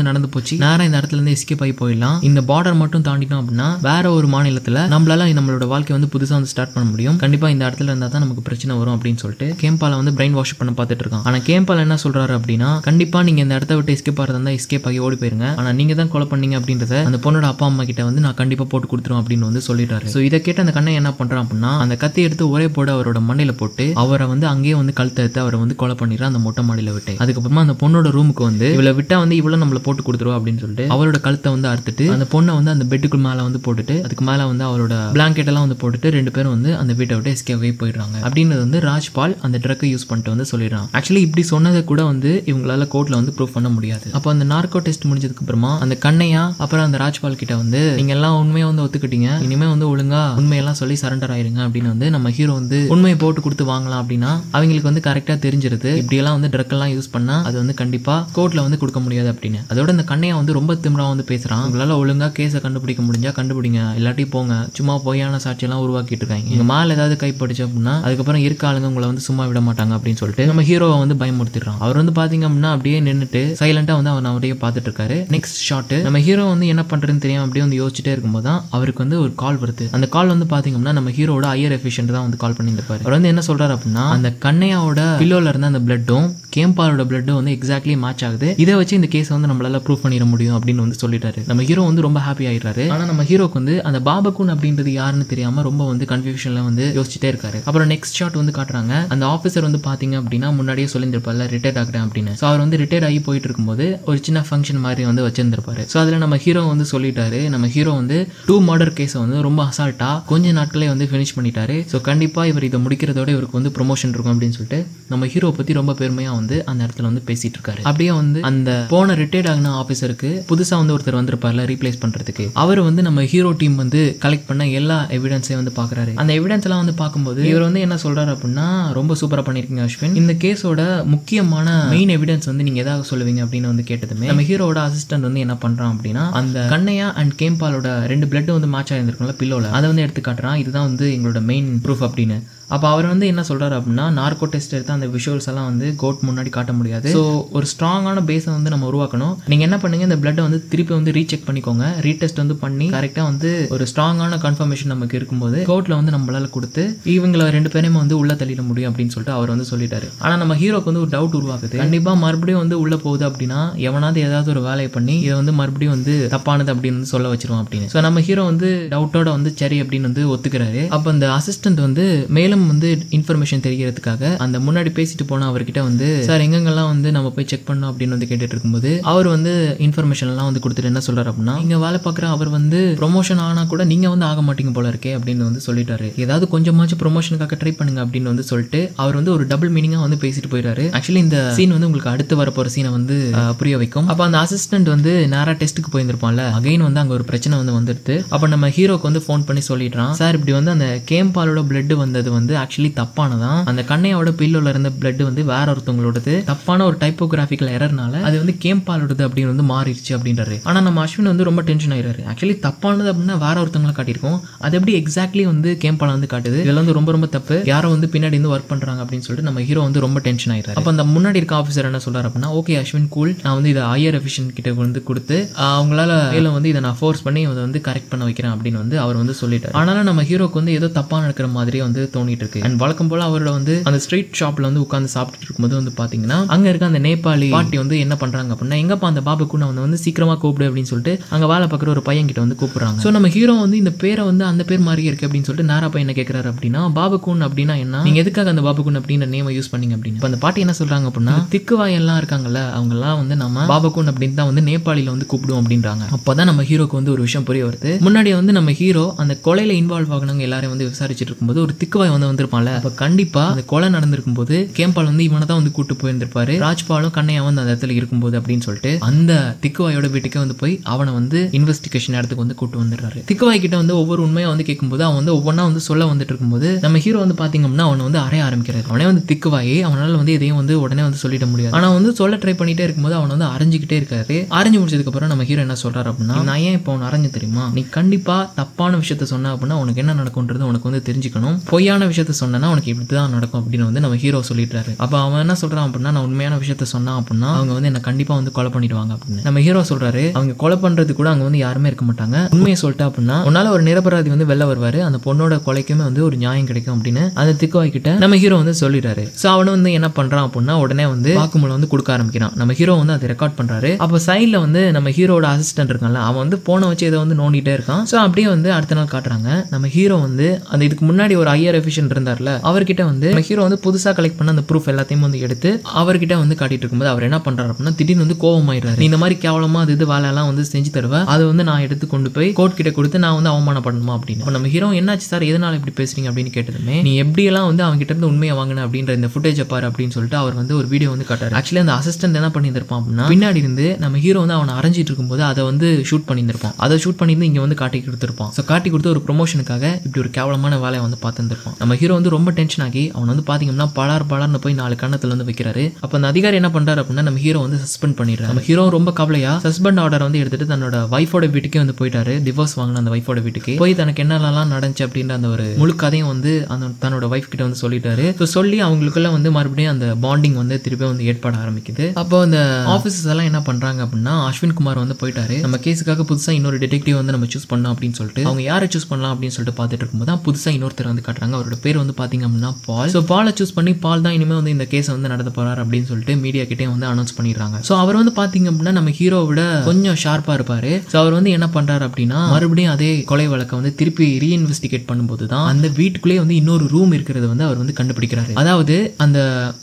நடந்து போச்சு, நேரம் இந்த இடத்துல இருந்து எஸ்கேப் ஆகி போயிடலாம். இந்த பார்டர் மட்டும் தாண்டிட்டோம் அப்படின்னா வேற ஒரு மாநிலத்துல நம்மளால நம்மளோட வாழ்க்கை வந்து புதுசா வந்து ஸ்டார்ட் பண்ண முடியும். கண்டிப்பா இந்த இடத்துல இருந்தா தான் நமக்கு பிரச்சனை வரும் அப்படின்னு சொல்லிட்டு கேம்பால வந்து பிரெயின் வாஷ் பண்ண பார்த்துட்டு இருக்கான். ஆனா கேம்பால் என்ன சொல்றாரு அப்படின்னா கண்டிப்பா நீங்க இந்த இடத்த விட்டு எஸ்கேப் ஆகிறதா எஸ்கேப் ஆகி ஓடி போயிருங்க. ஆனா நீங்க தான் கொலை பண்ணீங்க அப்படின்றத அந்த பொண்ணோட அப்பா அம்மா கிட்ட வந்து நான் கண்டிப்பா போட்டு கொடுத்துரும் அப்படின்னு வந்து சொல்லிட்டாரு. சோ இதை கேட்டு அந்த கண்ணை என்ன பண்றான் அப்படின்னா அந்த கத்தி எடுத்து ஒரே போட அவரோட மண்டையில போட்டு அவரை வந்து அங்கேயே வந்து கழுத்தை எடுத்து அவரை வந்து கொலை பண்ணிடுறான் அந்த மொட்டை மாடியில விட்டு. அதுக்கப்புறமா அந்த பொண்ணோட ரூமுக்கு வந்து இவளை விட்டா வந்து இவ்வளவு நம்மள போட்டு கொடுத்துருவா அப்படின்னு சொல்லிட்டு அவரோட கழுத்தை வந்து அறுத்துட்டு அந்த பொண்ணை வந்து அந்த பெட்டுக்கு மேல வந்து போட்டுட்டு அதுக்கு மேல வந்து அவரோட பிளாங்கெட் எல்லாம் வந்து போட்டுட்டு ரெண்டு பேரும் வந்து அந்த வீட்டை விட்டு எஸ்கேப் ஆகி போயிடுறாங்க. அப்படின்றது வந்து ராஜ்பால் அந்த ட்ரக்கை யூஸ் பண்ணிட்டு வந்து சொல்லிடுறான். ஆக்சுவலி இப்படி சொன்னதை கூட வந்து இவங்களால கோர்ட்ல வந்து ப்ரூவ் பண்ண முடியாது. அப்போ அந்த நார்கோ டெஸ்ட் முடிஞ்சதுக்கு அப்புறமா அந்த கண்ணையா அப்புறம் அந்த ராஜ்பால் கிட்ட வந்து நீங்க எல்லாம் உண்மையை வந்து ஒத்துக்கிட்டீங்க, இனிமே வந்து ஒழுங்கா உண்மையெல்லாம் சொல்லி சரண்டர் ஆயிருங்க அப்படின்னு வந்து நம்ம ஹீரோ வந்து உண்மையை போட்டு கொடுத்து வாங்கலாம் அப்படின்னா அவங்களுக்கு வந்து கரெக்டா தெரிஞ்சிருது இப்படி எல்லாம் வந்து ட்ரக் எல்லாம் யூஸ் பண்ணா அது வந்து கண்டிப்பா கோர்ட்ல வந்து கொடுக்க முடியாது அப்படின்னு. அதோட இந்த கண்ணையா வந்து ரொம்ப திமிரா வந்து பேசுறான். உங்களால ஒழுங்கா கேஸை கண்டுபிடிக்க முடிஞ்சா கண்டுபிடிங்க, இல்லாட்டி போங்க, சும்மா பொய்யான சாட்சியெல்லாம் உருவாக்கிட்டு இருக்காங்க, இங்க மேல ஏதாவது கைப்படிச்சு அப்படின்னா அதுக்கப்புறம் இருக்க ஆளுங்க உங்களை வந்து சும்மா விட மாட்டாங்க அப்படின்னு சொல்லிட்டு நம்ம ஹீரோவை வந்து பயமுறுத்திடுறான். அவர் வந்து பாத்தீங்க அப்படின்னா அப்படியே நின்னுட்டு சைலண்டா வந்து அவன் அவரையே பார்த்துட்டு இருக்காரு. நெக்ஸ்ட் ஷாட் நம்ம ஹீரோ வந்து என்ன பண்றதுன்னு தெரியாம அப்படியே வந்து யோசிச்சுட்டே இருக்கும்போது தான் அவருக்கு வந்து ஒரு கால் வருது. அந்த கால் வந்து பாத்தீங்கன்னா நம்ம ஹீரோட ஐயர் எஃபிஷியன்ட் தான் வந்து கால் பண்ணியிருப்பாரு. அவர் வந்து என்ன சொல்றாரு அப்படின்னா அந்த கண்ணையாவோட பில்லோல இருந்த அந்த பிளட்டும் கேம்பாலோட பிளட்டும் வந்து எக்ஸாக்ட்லி மேட்ச் ஆகுது, இதை வச்சு இந்த கேஸ் வந்து நம்மளால ப்ரூவ் பண்ணிட முடியும் அப்படின்னு வந்து சொல்லிட்டாரு. நம்ம ஹீரோ வந்து ரொம்ப ஹாப்பி ஆயிடுறாரு. ஆனா நம்ம ஹீரோக்கு வந்து அந்த பாபாக்குன் அப்படின்றது யாருன்னு தெரியாம ரொம்ப வந்து கன்ஃபியூஷன்ல வந்து யோசிச்சுட்டே இருக்காரு. அப்புறம் நெக்ஸ்ட் ஷாட் வந்து காட்டுறாங்க. அந்த ஆஃபீஸர் வந்து பாத்தீங்க அப்படின்னா முன்னாடியே சொல்லியிருப்பார்ல ரிட்டையர்ட் ஆகிட்டேன் அப்படின்னு. ஸோ அவர் வந்து ரிட்டையர்ட் ஆகி போயிட்டு இருக்கும்போது ஒரு சின்ன ஃபங்க்ஷன் மாதிரி வந்து வச்சிருந்திருப்பாரு. ஸோ அதில் நம்ம ஹீரோ வந்து சொல்லிட்டாரு நம்ம ஹீரோ வந்து 2 மர்டர் கேஸை வந்து ரொம்ப அசால்ட்டா கொஞ்ச நாட்களே வந்து ஃபினிஷ் பண்ணிட்டாரு. ஸோ கண்டிப்பா இவர் இதை முடிக்கிறதோட இவருக்கு வந்து ப்ரொமோஷன் இருக்கும் அப்படின்னு சொல்லிட்டு நம்ம ஹீரோ பத்தி ரொம்ப பெருமையா வந்து அந்த இடத்துல வந்து பேசிட்டு இருக்காரு. அப்படியே வந்து அந்த போன ரிட்டையர்ட் ஆகின ஆஃபீஸருக்கு புதுசா வந்து ஒருத்தர் வந்திருப்பார்ல ரீப்ளேஸ் பண்றதுக்கு, அவர் வந்து நம்ம ஹீரோ டீம் வந்து கலெக்ட் பண்ண எல்லா எவிடன்ஸையும் வந்து பாக்குறாரு. அந்த எவிடன்ஸ் எல்லாம் வந்து பார்க்கும்போது இவர் வந்து என்ன சொல்றாரு அப்படின்னா ரொம்ப சூப்பரா பண்ணிருக்கீங்க அஸ்வின், இந்த கேஸோட முக்கியமான மெயின் எவிடன்ஸ் வந்து நீங்க ஏதாவது சொல்லுவீங்க அப்படின்னு வந்து கேட்டதுமே நம்ம ஹீரோட அசிஸ்டன்ட் வந்து என்ன பண்றான் அப்படின்னா அந்த கண்ணையா அண்ட் கேம்பாலோட 2 பிளட் வந்து மேட்ச் ஆயிருந்திருக்கும்ல பில்லோல, அதை வந்து எடுத்து காட்டுறான். இதுதான் வந்து எங்களோட மெயின் ப்ரூஃப் அப்படின்னு. அப்போ அவர் வந்து என்ன சொல்றாரு அப்படின்னா நார்கோ டெஸ்ட் எடுத்து அந்த விஷுவல்ஸ் எல்லாம் வந்து கோர்ட் முன்னாடி காட்ட முடியாது. ஸோ ஒரு ஸ்ட்ராங்கான பேஸை வந்து நம்ம உருவாக்கணும். நீங்க என்ன பண்ணுங்க இந்த பிளட்டை வந்து திருப்பி வந்து ரீசெக் பண்ணிக்கோங்க, ரீடெஸ்ட் வந்து பண்ணி கரெக்டா வந்து ஒரு ஸ்ட்ராங்கான கன்ஃபர்மேஷன் நமக்கு இருக்கும்போது கோர்ட்ல வந்து நம்மளால கொடுத்து இவங்களை 2 பேரையும் வந்து உள்ள தள்ளிட முடியும் அப்படின்னு சொல்லிட்டு அவர் வந்து சொல்லிட்டாரு. ஆனா நம்ம ஹீரோக்கு வந்து ஒரு டவுட் உருவாக்குது. கண்டிப்பா மறுபடியும் வந்து உள்ள போகுது அப்படின்னா எவனாவது ஏதாவது ஒரு வேலையை பண்ணி இதை வந்து மறுபடியும் வந்து தப்பானது அப்படின்னு வந்து சொல்ல வச்சிருவோம் அப்படின்னு. ஸோ நம்ம ஹீரோ வந்து டவுட்டோட வந்து சரி அப்படின்னு வந்து ஒத்துக்கிறாரு. அப்போ அந்த அசிஸ்டன்ட் வந்து மேலும் வந்து இன்ஃபர்மேஷன் தெரிகிறதுக்காக அந்த முன்னாடி பேசிட்டு போன அவர்கிட்ட வந்து சார் எங்கெங்கெல்லாம் வந்து நம்ம போய் செக் பண்ணோம் அப்படின்னு வந்து கேட்டுட்டு இருக்கும்போது அவர் வந்து இன்ஃபர்மேஷன் எல்லாம் வந்து கொடுத்துட்டு என்ன சொல்றாரு அப்படின்னா இங்க வேலை பார்க்குற அவர் வந்து ப்ரொமோஷன் ஆனா கூட நீங்க வந்து ஆக மாட்டீங்க போல இருக்கே அப்படின்னு வந்து சொல்லிட்டாரு. ஏதாவது கொஞ்சமாச்சும் ப்ரொமோஷனுக்காக ட்ரை பண்ணுங்க அப்படின்னு வந்து சொல்லிட்டு அவர் வந்து ஒரு டபுள் மீனிங்கா வந்து பேசிட்டு போயிடாரு. ஆக்சுவலி இந்த சீன் வந்து உங்களுக்கு அடுத்து வரப்போற சீனை வந்து புரிய வைக்கும். அப்ப அந்த அசிஸ்டன்ட் வந்து நேரா டெஸ்ட்டுக்கு போயிருந்திருப்பான்ல, அகைன் வந்து அங்க ஒரு பிரச்சனை வந்து வந்துடுது. அப்ப நம்ம ஹீரோக்கு வந்து ஃபோன் பண்ணி சொல்லிடுறான் சார் இப்படி வந்து அந்த கேம்பாலோட பிளட் வந்தது வந்து ஆக்சுவலி தப்பானதான், அந்த கண்ணையோட பில்லோல இருந்த பிளட் வந்து வேற ஒருத்தவங்களோடது தப்பான ஒரு டைப்போகிராபிக்கல் எரர்னால அது வந்து கேம்பாலோடது அப்படின்னு வந்து மாறிடுச்சு அப்படின்றாரு. ஆனா நம்ம அஸ்வின் வந்து ரொம்ப டென்ஷன் ஆயிடுறாரு. ஆக்சுவலி தப்பானது அப்படின்னா வேற ஒருத்தவங்களை காட்டியிருக்கோம், அது எப்படி எக்ஸாக்ட்லி வந்து கேம்பால வந்து காட்டுது, இதெல்லாம் வந்து ரொம்ப ரொம்ப தப்பு, யாரோ வந்து பின்னாடி வந்து ஒர்க் பண்றாங்க அப்படின்னு சொல்லிட்டு நம்ம ஹீரோ வந்து ரொம்ப டென்ஷன் ஆயிடுறாரு. அப்ப அந்த முன்னாடி இருக்க ஆஃபீஸர் என்ன சொல்றாரு அப்படின்னா ஓகே அஸ்வின் அண்ட் கூல், நான் வந்து இதை ஹையர் எஃபிஷியன்ட் கிட்ட வந்து கொடுத்து அவங்களால மேலும் வந்து இதை நான் ஃபோர்ஸ் பண்ணி அதை வந்து கரெக்ட் பண்ண வைக்கிறேன் அப்படின்னு வந்து அவர் வந்து சொல்லிட்டாரு. ஆனாலும் நம்ம ஹீரோக்கு வந்து ஏதோ தப்பா நடக்கிற மாதிரியே வந்து தோணிட்டு இருக்கு. அண்ட் வழக்கம் போல அவரோட வந்து அந்த ஸ்ட்ரீட் ஷாப்ல வந்து உட்காந்து சாப்பிட்டு இருக்கும்போது வந்து பாத்தீங்கன்னா அங்க இருக்க அந்த நேபாளி பாட்டி வந்து என்ன பண்றாங்க அப்படின்னா, எங்கப்பா அந்த பாபுக்குன்னு வந்து சீக்கிரமா கூப்பிடு அப்படின்னு சொல்லிட்டு அங்க வேலை பார்க்குற ஒரு பையன் கிட்ட வந்து கூப்பிடுறாங்க. ஸோ நம்ம ஹீரோ வந்து இந்த பேரை வந்து அந்த பேர் மாதிரியே இருக்கு அப்படின்னு சொல்லிட்டு நேரா பையன் என்ன கேட்கிறாரு அப்படின்னா, பாபுக்குன் அப்படின்னா என்ன, நீங்க எதுக்காக அந்த பாபுக்குன் அப்படின்ற நேமை யூஸ் பண்ணீங்க அப்படின்னு. இப்போ அந்த பாட்டி என்ன சொல்றாங்க அப்படின்னா, திக்குவாய் எல்லாம் இருக்காங்கல்ல அவங்க எல்லாம் வந்து நம்ம பாபுக்குன் அப்படின்னு தான் வந்து நேபாளில வந்து கூப்பிடுவோம் அப்படின்றாங்க. அப்பதான் நம்ம ஹீரோக்கு வந்து ஒரு விஷயம் புரிய வருது. முன்னாடி வந்து நம்ம ஹீரோ அந்த கொலையில இன்வால்வ் ஆகணுங்க எல்லாரும் வந்து விசாரிச்சுட்டு இருக்கும்போது ஒரு திக்குவாய் வந்து வந்திருப்பான்ல. அப்ப கண்டிப்பா அந்த கொலை நடந்திருக்கும் போது கேம்பால் வந்து இவனை தான் வந்து கூட்டு போயிருந்திருப்பாரு, ராஜ்பாலும் கண்ணையா வந்து அந்த இடத்துல இருக்கும்போது அப்படின்னு சொல்லிட்டு அந்த திக்குவாயோட வீட்டுக்கே வந்து போய் அவனை வந்து இன்வெஸ்டிகேஷன் இடத்துக்கு வந்து கூட்டு வந்துடுறாரு. திக்குவாய் கிட்ட வந்து ஒவ்வொரு உண்மையா வந்து கேட்கும்போது அவன் வந்து ஒவ்வொன்னா வந்து சொல்ல வந்துட்டு இருக்கும்போது நம்ம ஹீரோ வந்து பாத்தீங்கன்னா அவனை வந்து அறைய ஆரம்பிக்கிறாரு. அவனே வந்து திக்குவாயே, அவனால வந்து எதையும் வந்து உடனே வந்து சொல்லிட முடியாது. ஆனா வந்து சொல்ல ட்ரை பண்ணிட்டே இருக்கும்போது அவன் வந்து அரைஞ்சிக்கிட்டே இருக்காரு. அரைஞ்சு முடிச்சதுக்கு அப்புறம் நம்ம ஹீரோ என்ன சொல்றாரு அப்படின்னா, நான் ஏன் இப்போ அவன் அரைஞ்சு தெரியுமா, நீ கண்டிப்பா தப்பான விஷயத்த சொன்ன அப்படின்னா உனக்கு என்ன நடக்கும்ன்றது உனக்கு வந்து தெரிஞ்சுக்கணும், பொய்யான விஷயத்த சொன்னா உனக்கு இப்படிதான் நடக்கும் அப்படின்னு வந்து நம்ம ஹீரோ சொல்லிட்டாரு. அப்ப அவன் என்ன சொல்றான் அப்படின்னா, நான் உண்மையான விஷயத்த சொன்னா அப்படின்னா அவங்க வந்து என்ன கண்டிப்பா வந்து கொலை பண்ணிடுவாங்க அப்படின்னு. நம்ம ஹீரோ சொல்றாரு, அவங்க கொலை பண்றது கூட அங்க வந்து யாருமே இருக்க மாட்டாங்க, உண்மையை சொல்லிட்டா அப்படின்னா உன்னால ஒரு நிரபராதி வந்து வெளில வருவாரு, அந்த பொண்ணோட கொலைக்குமே வந்து ஒரு நியாயம் கிடைக்கும் அப்படின்னு அந்த திக்குவாய் கிட்ட நம்ம ஹீரோ வந்து சொல்லிடுறாரு. சோ அவனு வந்து என்ன பண்றான் அப்படின்னா உடனே வந்து வாக்குமூலம் வந்து கொடுக்க ஆரம்பிக்கிறான். நம்ம ஹீரோ வந்து அதை ரெக்கார்ட் பண்றாரு. அப்ப சைட்ல வந்து நம்ம ஹீரோட அசிஸ்டன்ட் இருக்கான்ல, அவன் வந்து போனை வச்சு இதை வந்து நோண்டிட்டே இருக்கான். சோ அப்படியே வந்து அடுத்த நாள் காட்டுறாங்க. நம்ம ஹீரோ வந்து அந்த இதுக்கு முன்னாடி ஒரு ஹையர் எஃபிஷியன்ட் இருந்தார்ல, அவர்கிட்ட வந்து நம்ம ஹீரோ வந்து புதுசா கலெக்ட் பண்ண அந்த ப்ரூஃப் எல்லாத்தையும் வந்து எடுத்து அவர்கிட்ட வந்து காட்டிட்டு இருக்கும்போது அவர் என்ன பண்றாரு அப்படின்னா திடீர்னு வந்து கோவமாயிடுறாரு. இந்த மாதிரி கேவலமா அது வேலை எல்லாம் வந்து செஞ்சு தருவேன், அதை வந்து நான் எடுத்து கொண்டு போய் கோர்ட் கிட்ட கொடுத்து நான் வந்து அவமானப்படணுமா அப்படின்னு. நம்ம ஹீரோ என்னாச்சு சார், எதனால இப்படி பேசுறீங்க அப்படின்னு கேட்டதுமே, நீ எப்படியெல்லாம் வந்து அவங்க கிட்ட இருந்து உண்மையை வாங்கின அப்படின்ற இந்த ஃபுட்டேஜை பாரு அப்படின்னு சொல்லிட்டு அவர் வந்து ஒரு வீடியோ வந்து காட்டாரு. ஆக்சுவலி அந்த அசிஸ்டன்ட் என்ன பண்ணியிருப்பான் அப்படின்னா பின்னாடி இருந்து நம்ம ஹீரோ வந்து அவனை அரைஞ்சிட்டு இருக்கும்போது அதை வந்து ஷூட் பண்ணியிருப்பான். அதை ஷூட் பண்ணிட்டு இங்க வந்து காட்டி கொடுத்துருப்பான். ஸோ காட்டி கொடுத்து ஒரு ப்ரொமோஷனுக்காக இப்படி ஒரு கேவலமான வேலையை வந்து பார்த்துருப்பான். நம்ம ஹீரோ வந்து ரொம்ப டென்ஷன் ஆகி அவன் வந்து பாத்தீங்கன்னா பலார்னு போய் 4 கண்ணத்துல வந்து வைக்கிறாரு. அப்ப அந்த அதிகாரி என்ன பண்றாரு அப்படின்னா நம்ம ஹீரோ வந்து சஸ்பெண்ட் பண்ணிடுறாரு. நம்ம ஹீரோ ரொம்ப கவலையா சஸ்பெண்ட் ஆர்டர் வந்து எடுத்துட்டு தன்னோட வைஃபோட வீட்டுக்கே வந்து போயிட்டாரு. டிவோர்ஸ் வாங்கின அந்த வைஃபோட வீட்டுக்கு போய் தனக்கு என்னெல்லாம் நடந்துச்சு அப்படின்ற அந்த ஒரு முழு கதையும் வந்து அந்த தன்னோட வைஃப் கிட்ட வந்து சொல்லிட்டாரு. ஸோ சொல்லி அவங்களுக்குள்ள வந்து மறுபடியும் அந்த பாண்டிங் வந்து திருப்பி வந்து ஏற்பட ஆரம்பிக்குது. அப்போ அந்த ஆஃபீஸர்ஸ் எல்லாம் என்ன பண்றாங்க அப்படின்னா அஸ்வின் குமார் வந்து போயிட்டாரு, நம்ம கேஸுக்காக புதுசா இன்னொரு டிடெக்டிவ் வந்து நம்ம சூஸ் பண்ணோம் அப்படின்னு சொல்லிட்டு அவங்க யாரை சூஸ் பண்ணலாம் அப்படின்னு சொல்லிட்டு பார்த்துட்டு இருக்கும்போது தான் புதுசா இன்னொருத்தர் வந்து காட்டுறாங்க. அவரோட பேர் வந்து பாத்தீங்க அப்படின்னா பால். ஸோ பாலை சூஸ் பண்ணி பால் தான் இனிமே வந்து இந்த கேஸை வந்து நடத்த போறாரு அப்படின்னு சொல்லிட்டு மீடியா கிட்டே வந்து அனௌன்ஸ் பண்ணிடுறாங்க. ஸோ அவர் வந்து பாத்தீங்க அப்படின்னா நம்ம ஹீரோவை விட கொஞ்சம் ஷார்ப்பா இருப்பாரு. ஸோ அவர் வந்து என்ன பண்றாரு அப்படின்னா மறுபடியும் அதே கொலை வழக்கை வந்து திருப்பி ரீஇன்வெஸ்டிகேட் பண்ணும்போது தான் அந்த வீட்டுக்குள்ளே வந்து இன்னொரு ரூம் இருக்கிறது வந்து அவர் வந்து கண்டுபிடிக்கிறாரு. அதாவது அந்த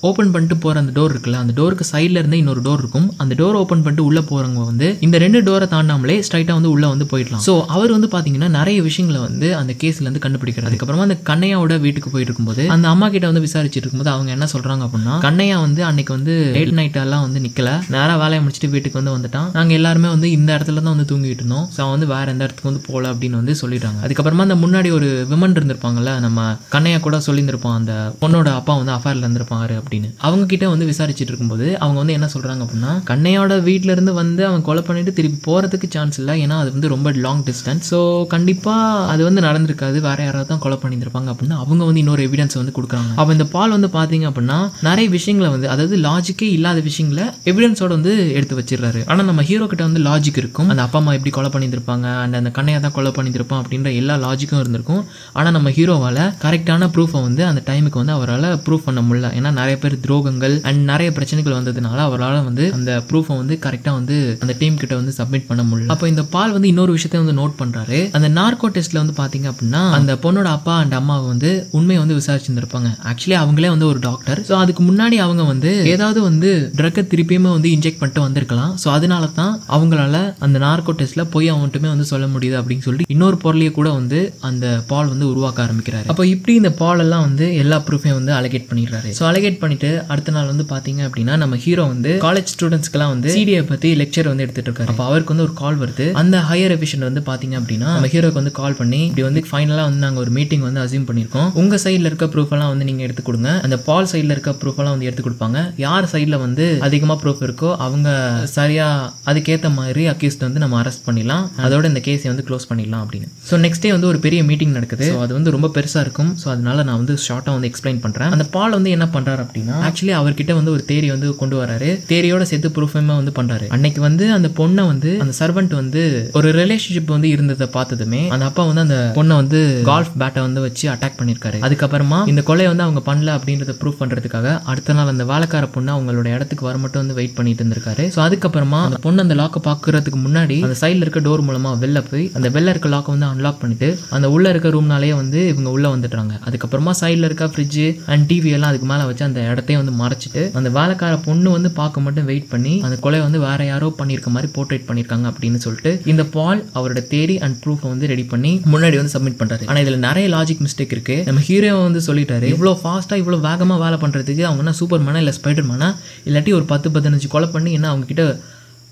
ஓபன் பண்ணிட்டு போற அந்த டோர் இருக்குல்ல, அந்த டோருக்கு சைட்ல இருந்து இன்னொரு டோர் இருக்கும். அந்த டோர் ஓபன் பண்ணிட்டு உள்ள போறவங்க வந்து இந்த 2 டோரை தாண்டாமலே ஸ்ட்ரைட்டா வந்து உள்ள வந்து போயிடலாம். ஸோ அவர் வந்து பாத்தீங்கன்னா நிறைய விஷயங்களை வந்து அந்த கேஸ்ல இருந்து கண்டுபிடிக்கிறாரு. அதுக்கப்புறமா அந்த கண்ணையாவோட வீட்டுக்கு போயிட்டு இருக்கும்போது அந்த அம்மா கிட்ட வந்து விசாரிச்சுட்டு இருக்கும்போது அவங்க என்ன சொல்றாங்க அப்படின்னா, கண்ணையா வந்து அன்னைக்கு வந்து லேட் நைட் எல்லாம் வந்து நிக்கல, நேரா வேலையை முடிச்சுட்டு வீட்டுக்கு வந்து வந்துட்டான், நாங்க எல்லாருமே வந்து இந்த இடத்துல தான் வந்து தூங்கிட்டு இருந்தோம், ஸோ வந்து வேற எந்த இடத்துக்கு வந்து போல அப்படின்னு வந்து சொல்லிடுறாங்க. அதுக்கப்புறமா அந்த முன்னாடி ஒரு விமன் இருந்திருப்பாங்கல்ல, நம்ம கண்ணையா கூட சொல்லியிருந்திருப்போம் அந்த பொண்ணோட அப்பா வந்து அஃபேர்ல இருந்திருப்பாரு அப்படின்னு. அவங்க கிட்ட வந்து விசாரிச்சுட்டு இருக்கும்போது அவங்க வந்து என்ன சொல்றாங்க அப்படின்னா, கண்ணையோட வீட்டுல இருந்து வந்து அவன் கொலை பண்ணிட்டு திருப்பி போறதுக்கு சான்ஸ் இல்லை, ஏன்னா அது வந்து ரொம்ப லாங் டிஸ்டன்ஸ், ஸோ கண்டிப்பா அது வந்து நடந்திருக்காது, வேற யாராவது தான் கொலை பண்ணியிருப்பாங்க அப்படின்னு அவங்க வந்து இன்னொரு எவிடன்ஸ் வந்து கொடுக்குறாங்க. அப்ப இந்த பால் வந்து பாத்தீங்க அப்படின்னா நிறைய விஷயங்களை வந்து அதாவது லாஜிக்கே இல்லாத விஷயங்களை எவிடன்ஸோட வந்து எடுத்து வச்சிடறாரு. ஆனா நம்ம ஹீரோ கிட்ட வந்து லாஜிக் இருக்கும், அந்த அப்பா அம்மா எப்படி கொலை பண்ணியிருப்பாங்க அண்ட் அந்த கண்ணையா தான் கொலை பண்ணியிருப்பான் அப்படின்ற எல்லா லாஜிக்கும் இருந்திருக்கும். ஆனா நம்ம ஹீரோவால கரெக்டான ப்ரூஃபை வந்து அந்த டைமுக்கு வந்து அவரால் ப்ரூஃப் பண்ண முடியல, ஏன்னா நிறைய பேர் துரோகங்கள் அண்ட் நிறைய பிரச்சனைகள் வந்ததுனால அவரால் வந்து அந்த ப்ரூஃபை வந்து கரெக்டா வந்து அந்த டீம் கிட்ட வந்து சப்மிட் பண்ண முடியல. அப்போ இந்த பால் வந்து இன்னொரு விஷயத்த வந்து நோட் பண்றாரு. அந்த நார்கோ டெஸ்ட்ல வந்து பாத்தீங்க அப்படின்னா அந்த பொண்ணோட அப்பா அண்ட் அம்மாவை வந்து உண்மையை வந்து விசாரிச்சிருந்திருப்பாங்க. ஆக்சுவலி அவங்களே வந்து ஒரு டாக்டர், ஸோ அதுக்கு முன்னாடி அவங்க வந்து ஏதாவது வந்து ட்ரக்கை திருப்பியுமே வந்து இன்ஜெக்ட் பண்ணிட்டு வந்திருக்கலாம். ஸோ அதனால தான் அவங்களால அந்த நார்கோ டெஸ்ட்ல போய் அவன்ட்டுமே வந்து சொல்ல முடியுது அப்படின்னு சொல்லி இன்னொரு பொருளையே கூட வந்து அந்த பால் வந்து உருவாக்க ஆரம்பிக்கிறாரு. அப்போ இப்படி இந்த பால் எல்லாம் வந்து எல்லா ப்ரூஃபையும் வந்து அலகேட் பண்ணிடுறாரு. ஸோ அலகேட் பண்ணிட்டு அடுத்த நாள் வந்து பாத்தீங்க அப்படின்னா நம்ம ஹீரோ வந்து காலேஜ் ஸ்டூடெண்ட்ஸ்க்குலாம் வந்து சிடிஐ பத்தி லெக்சர் வந்து எடுத்துட்டு இருக்காரு. அப்போ அவருக்கு வந்து ஒரு கால் வருது. அந்த ஹையர் எஃபிஷியன்ட் வந்து பாத்தீங்க அப்படின்னா நம்ம ஹீரோக்கு வந்து கால் பண்ணி இப்படி வந்து ஃபைனலா வந்து நாங்க ஒரு மீட்டிங் வந்து அசியூம் பண்ணிருக்கோம், உங்க சைட்ல இருக்க ப்ரூஃப் எல்லாம் வந்து நீங்க எடுத்து கொடுங்க, அந்த பால் சைட்ல இருக்க ப்ரூஃப் எல்லாம் வந்து எடுத்து கொடுப்பாங்க, யார் சைட்ல வந்து அதிகமா ப்ரூஃப் இருக்கோ அவங்க சரியா அதுக்கேற்ற மாதிரி அக்யூஸ்ட் வந்து நம்ம அரெஸ்ட் பண்ணிடலாம், அதோட இந்த கேஸை வந்து க்ளோஸ் பண்ணிடலாம் அப்படின்னு. ஸோ நெக்ஸ்ட் டே வந்து ஒரு பெரிய மீட்டிங் நடக்குது. ஸோ அது வந்து ரொம்ப பெருசா இருக்கும். ஸோ அதனால நான் வந்து ஷார்ட்டா வந்து எக்ஸ்பிளைன் பண்றேன். அந்த பால் வந்து என்ன பண்றாரு அப்படின்னா ஆக்சுவலி அவர்கிட்ட வந்து ஒரு தேரி வந்து கொண்டு வராரு. தேரியோட சேர்த்து ப்ரூஃபுமே வந்து பண்றாரு. அன்னைக்கு வந்து அந்த பொண்ணை வந்து அந்த சர்வெண்ட் வந்து ஒரு ரிலேஷன்ஷிப் வந்து இருந்ததை பார்த்ததுமே அந்த அப்பா வந்து அந்த பொண்ணை வந்து கால்ஃப் பேட்டை வந்து வச்சு அட்டாக் பண்ணிருக்காரு. அதுக்கப்புறமா இந்த கொலையை வந்து அவங்க பண்ணல அப்படின்றத ப்ரூவ் பண்றதுக்காக அடுத்த நாள் அந்த வேலைக்கார பொண்ணு அவங்களோட இடத்துக்கு வர மட்டும் வந்து வெயிட் பண்ணிட்டு இருந்திருக்காரு. ஸோ அதுக்கப்புறமா அந்த பொண்ணு அந்த லாக்கை பாக்குறதுக்கு முன்னாடி அந்த சைட்ல இருக்க டோர் மூலமா வெளில போய் அந்த வெளில இருக்க லாக்கை வந்து அன்லாக் பண்ணிட்டு அந்த உள்ள இருக்க ரூம்னாலேயே வந்து இவங்க உள்ள வந்துட்டாங்க. அதுக்கப்புறமா சைட்ல இருக்க ஃப்ரிட்ஜ் அண்ட் டிவி எல்லாம் அதுக்கு மேல வச்சு அந்த இடத்தையும் வந்து மறைச்சிட்டு அந்த வேலைக்கார பொண்ணு வந்து பார்க்க மட்டும் வெயிட் பண்ணி அந்த கொலை வந்து வேற யாரோ பண்ணிருக்க மாதிரி போர்ட்ரேட் பண்ணிருக்காங்க அப்படின்னு சொல்லிட்டு இந்த பால் அவரோட தேரி அண்ட் ப்ரூஃப் வந்து ரெடி பண்ணி முன்னாடி வந்து சப்மிட் பண்றாரு. ஆனா இதுல நிறைய லாஜிக் மிஸ்டேக் இருக்கு. நம்ம ஹீரோ வந்து சொல்லிட்டாரு இவ்வளோ ஃபாஸ்டா இவ்வளோ வேகமா வேலை பண்றதுக்கு அவங்க என்ன சூப்பர் மேனா இல்லை ஸ்பைடர் மேனா இல்லாட்டி ஒரு 10-15 கொலை பண்ணி என்ன அவங்க கிட்ட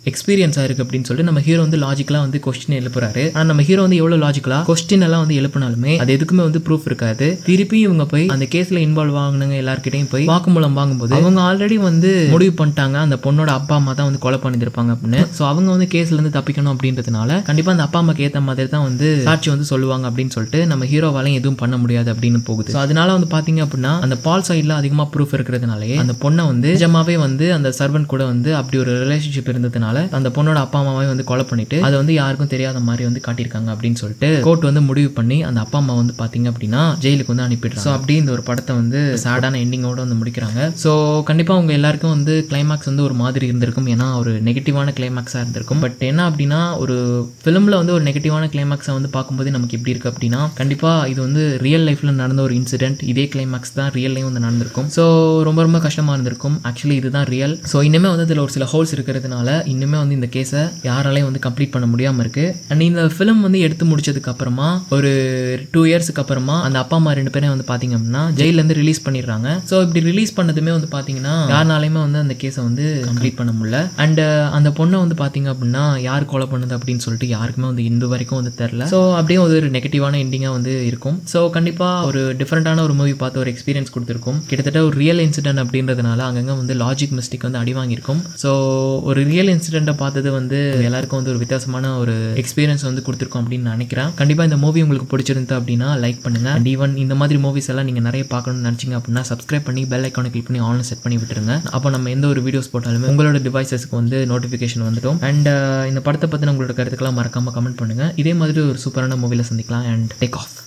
எக்ஸ்பீரியன்ஸாக இருக்குது அப்படின்னு சொல்லிட்டு நம்ம ஹீரோ வந்து லாஜிக்கலாக வந்து கொஸ்டின் எழுப்புறாரு. ஆனால் நம்ம ஹீரோ வந்து எவ்வளோ லாஜிக்கலாக கொஸ்டின் எல்லாம் வந்து எழுப்பினாலுமே அது எதுக்குமே வந்து ப்ரூஃப் இருக்காது. திருப்பி இவங்க போய் அந்த கேஸில் இன்வால்வ் ஆகுனவங்க எல்லாருக்கிட்டையும் போய் வாக்குமூலம் வாங்கும்போது அவங்க ஆல்ரெடி வந்து முடிவு பண்ணிட்டாங்க அந்த பொண்ணோட அப்பா அம்மா தான் வந்து கொலை பண்ணியிருப்பாங்க அப்படின்னு. ஸோ அவங்க வந்து கேஸ்லேருந்து தப்பிக்கணும் அப்படின்றதுனால கண்டிப்பாக அந்த அப்பா அம்மாக்கு ஏற்ற மாதிரி தான் வந்து சாட்சி வந்து சொல்லுவாங்க அப்படின்னு சொல்லிட்டு நம்ம ஹீரோவாலையும் எதுவும் பண்ண முடியாது அப்படின்னு போகுது. ஸோ அதனால வந்து பார்த்தீங்க அப்படின்னா அந்த பால் சைடில் அதிகமாக ப்ரூஃப் இருக்கிறதுனாலே அந்த பொண்ணை வந்து நிஜமாவே வந்து அந்த சர்வெண்ட் கூட வந்து அப்படி ஒரு ரிலேஷன்ஷிப் இருந்ததுனால அந்த பொண்ணோட அப்பா அம்மாவை வந்து கொலை பண்ணிட்டு அதை வந்து யாருக்கும் தெரியாத மாதிரி வந்து காட்டியிருக்காங்க அப்படின்னு சொல்லிட்டு கோர்ட் வந்து முடிவு பண்ணி அந்த அப்பா அம்மா வந்து பாத்தீங்க அப்படின்னா ஜெயிலுக்கு வந்து அனுப்பிடுறாங்க. ஸோ அப்படி இந்த ஒரு படத்தை வந்து சேடான எண்டிங்கோட வந்து முடிக்கிறாங்க. ஸோ கண்டிப்பா உங்க எல்லாருக்கும் வந்து கிளைமேக்ஸ் வந்து ஒரு மாதிரி இருந்திருக்கும். ஏன்னா ஒரு நெகட்டிவான கிளைமேக்ஸா இருந்திருக்கும். பட் என்ன அப்படின்னா ஒரு ஃபிலிம்ல வந்து ஒரு நெகட்டிவான கிளைமேக்ஸை வந்து பார்க்கும்போது நமக்கு எப்படி இருக்கு அப்படின்னா கண்டிப்பா இது வந்து ரியல் லைஃப்ல நடந்த ஒரு இன்சிடென்ட். இதே கிளைமேக்ஸ் தான் ரியல்லையும் வந்து நடந்திருக்கும். ஸோ ரொம்ப ரொம்ப கஷ்டமா இருந்திருக்கும். ஆக்சுவலி இதுதான் ரியல். ஸோ இனிமே வந்து இதுல ஒரு சில ஹோல்ஸ் இருக்கிறதுனால இன்னுமே வந்து இந்த கேஸை யாராலையும் வந்து கம்ப்ளீட் பண்ண முடியாமல் இருக்கு. அண்ட் இந்த ஃபிலிம் வந்து எடுத்து முடிச்சதுக்கு அப்புறமா ஒரு 2 இயர்ஸ்க்கு அப்புறமா அந்த அப்பா அம்மா 2 பேரும் வந்து பாத்தீங்க அப்படின்னா ஜெயிலேருந்து ரிலீஸ் பண்ணிடுறாங்க. ஸோ இப்படி ரிலீஸ் பண்ணதுமே வந்து பாத்தீங்கன்னா யாருனாலையுமே வந்து அந்த கேஸை வந்து கம்ப்ளீட் பண்ண முடியல. அண்ட் அந்த பொண்ணை வந்து பாத்தீங்க அப்படின்னா யார் கொலை பண்ணுது அப்படின்னு சொல்லிட்டு யாருக்குமே வந்து இந்த வரைக்கும் வந்து தெரியல. ஸோ அப்படியே ஒரு நெகட்டிவான எண்டிங்காக வந்து இருக்கும். ஸோ கண்டிப்பா ஒரு டிஃப்ரெண்டான ஒரு மூவி பார்த்து ஒரு எக்ஸ்பீரியன்ஸ் கொடுத்துருக்கும். கிட்டத்தட்ட ஒரு ரியல் இன்சிடென்ட் அப்படின்றதுனால அங்கங்க வந்து லாஜிக் மிஸ்டேக் வந்து அடி வாங்கியிருக்கும். ஸோ ஒரு ரியல் இன்சிடென்ட்டை பார்த்தது வந்து எல்லாருக்கும் வந்து ஒரு வித்தியாசமான ஒரு எக்ஸ்பீரியன்ஸ் வந்து கொடுத்துருக்கோம் அப்படின்னு நினைக்கிறேன். கண்டிப்பா இந்த மூவி உங்களுக்கு பிடிச்சிருந்து அப்படின்னா லைக் பண்ணுங்க. அண்ட் ஈவன் இந்த மாதிரி மூவிஸ் எல்லாம் நீங்க நிறைய பார்க்கணும்னு நினைச்சீங்க அப்படின்னா சப்ஸ்கிரைப் பண்ணி பெல் ஐக்கானை கிளிக் பண்ணி ஆன்ல செட் பண்ணி விட்டுருங்க. அப்போ நம்ம எந்த ஒரு வீடியோஸ் போட்டாலுமே உங்களோட டிவைசஸ்க்கு வந்து நோட்டிஃபிகேஷன் வந்துடும். அண்ட் இந்த படத்தை பத்தின உங்களோட கருத்துக்கெல்லாம் மறக்காம கமெண்ட் பண்ணுங்க. இதே மாதிரி ஒரு சூப்பரான மூவில சந்திக்கலாம். And take off.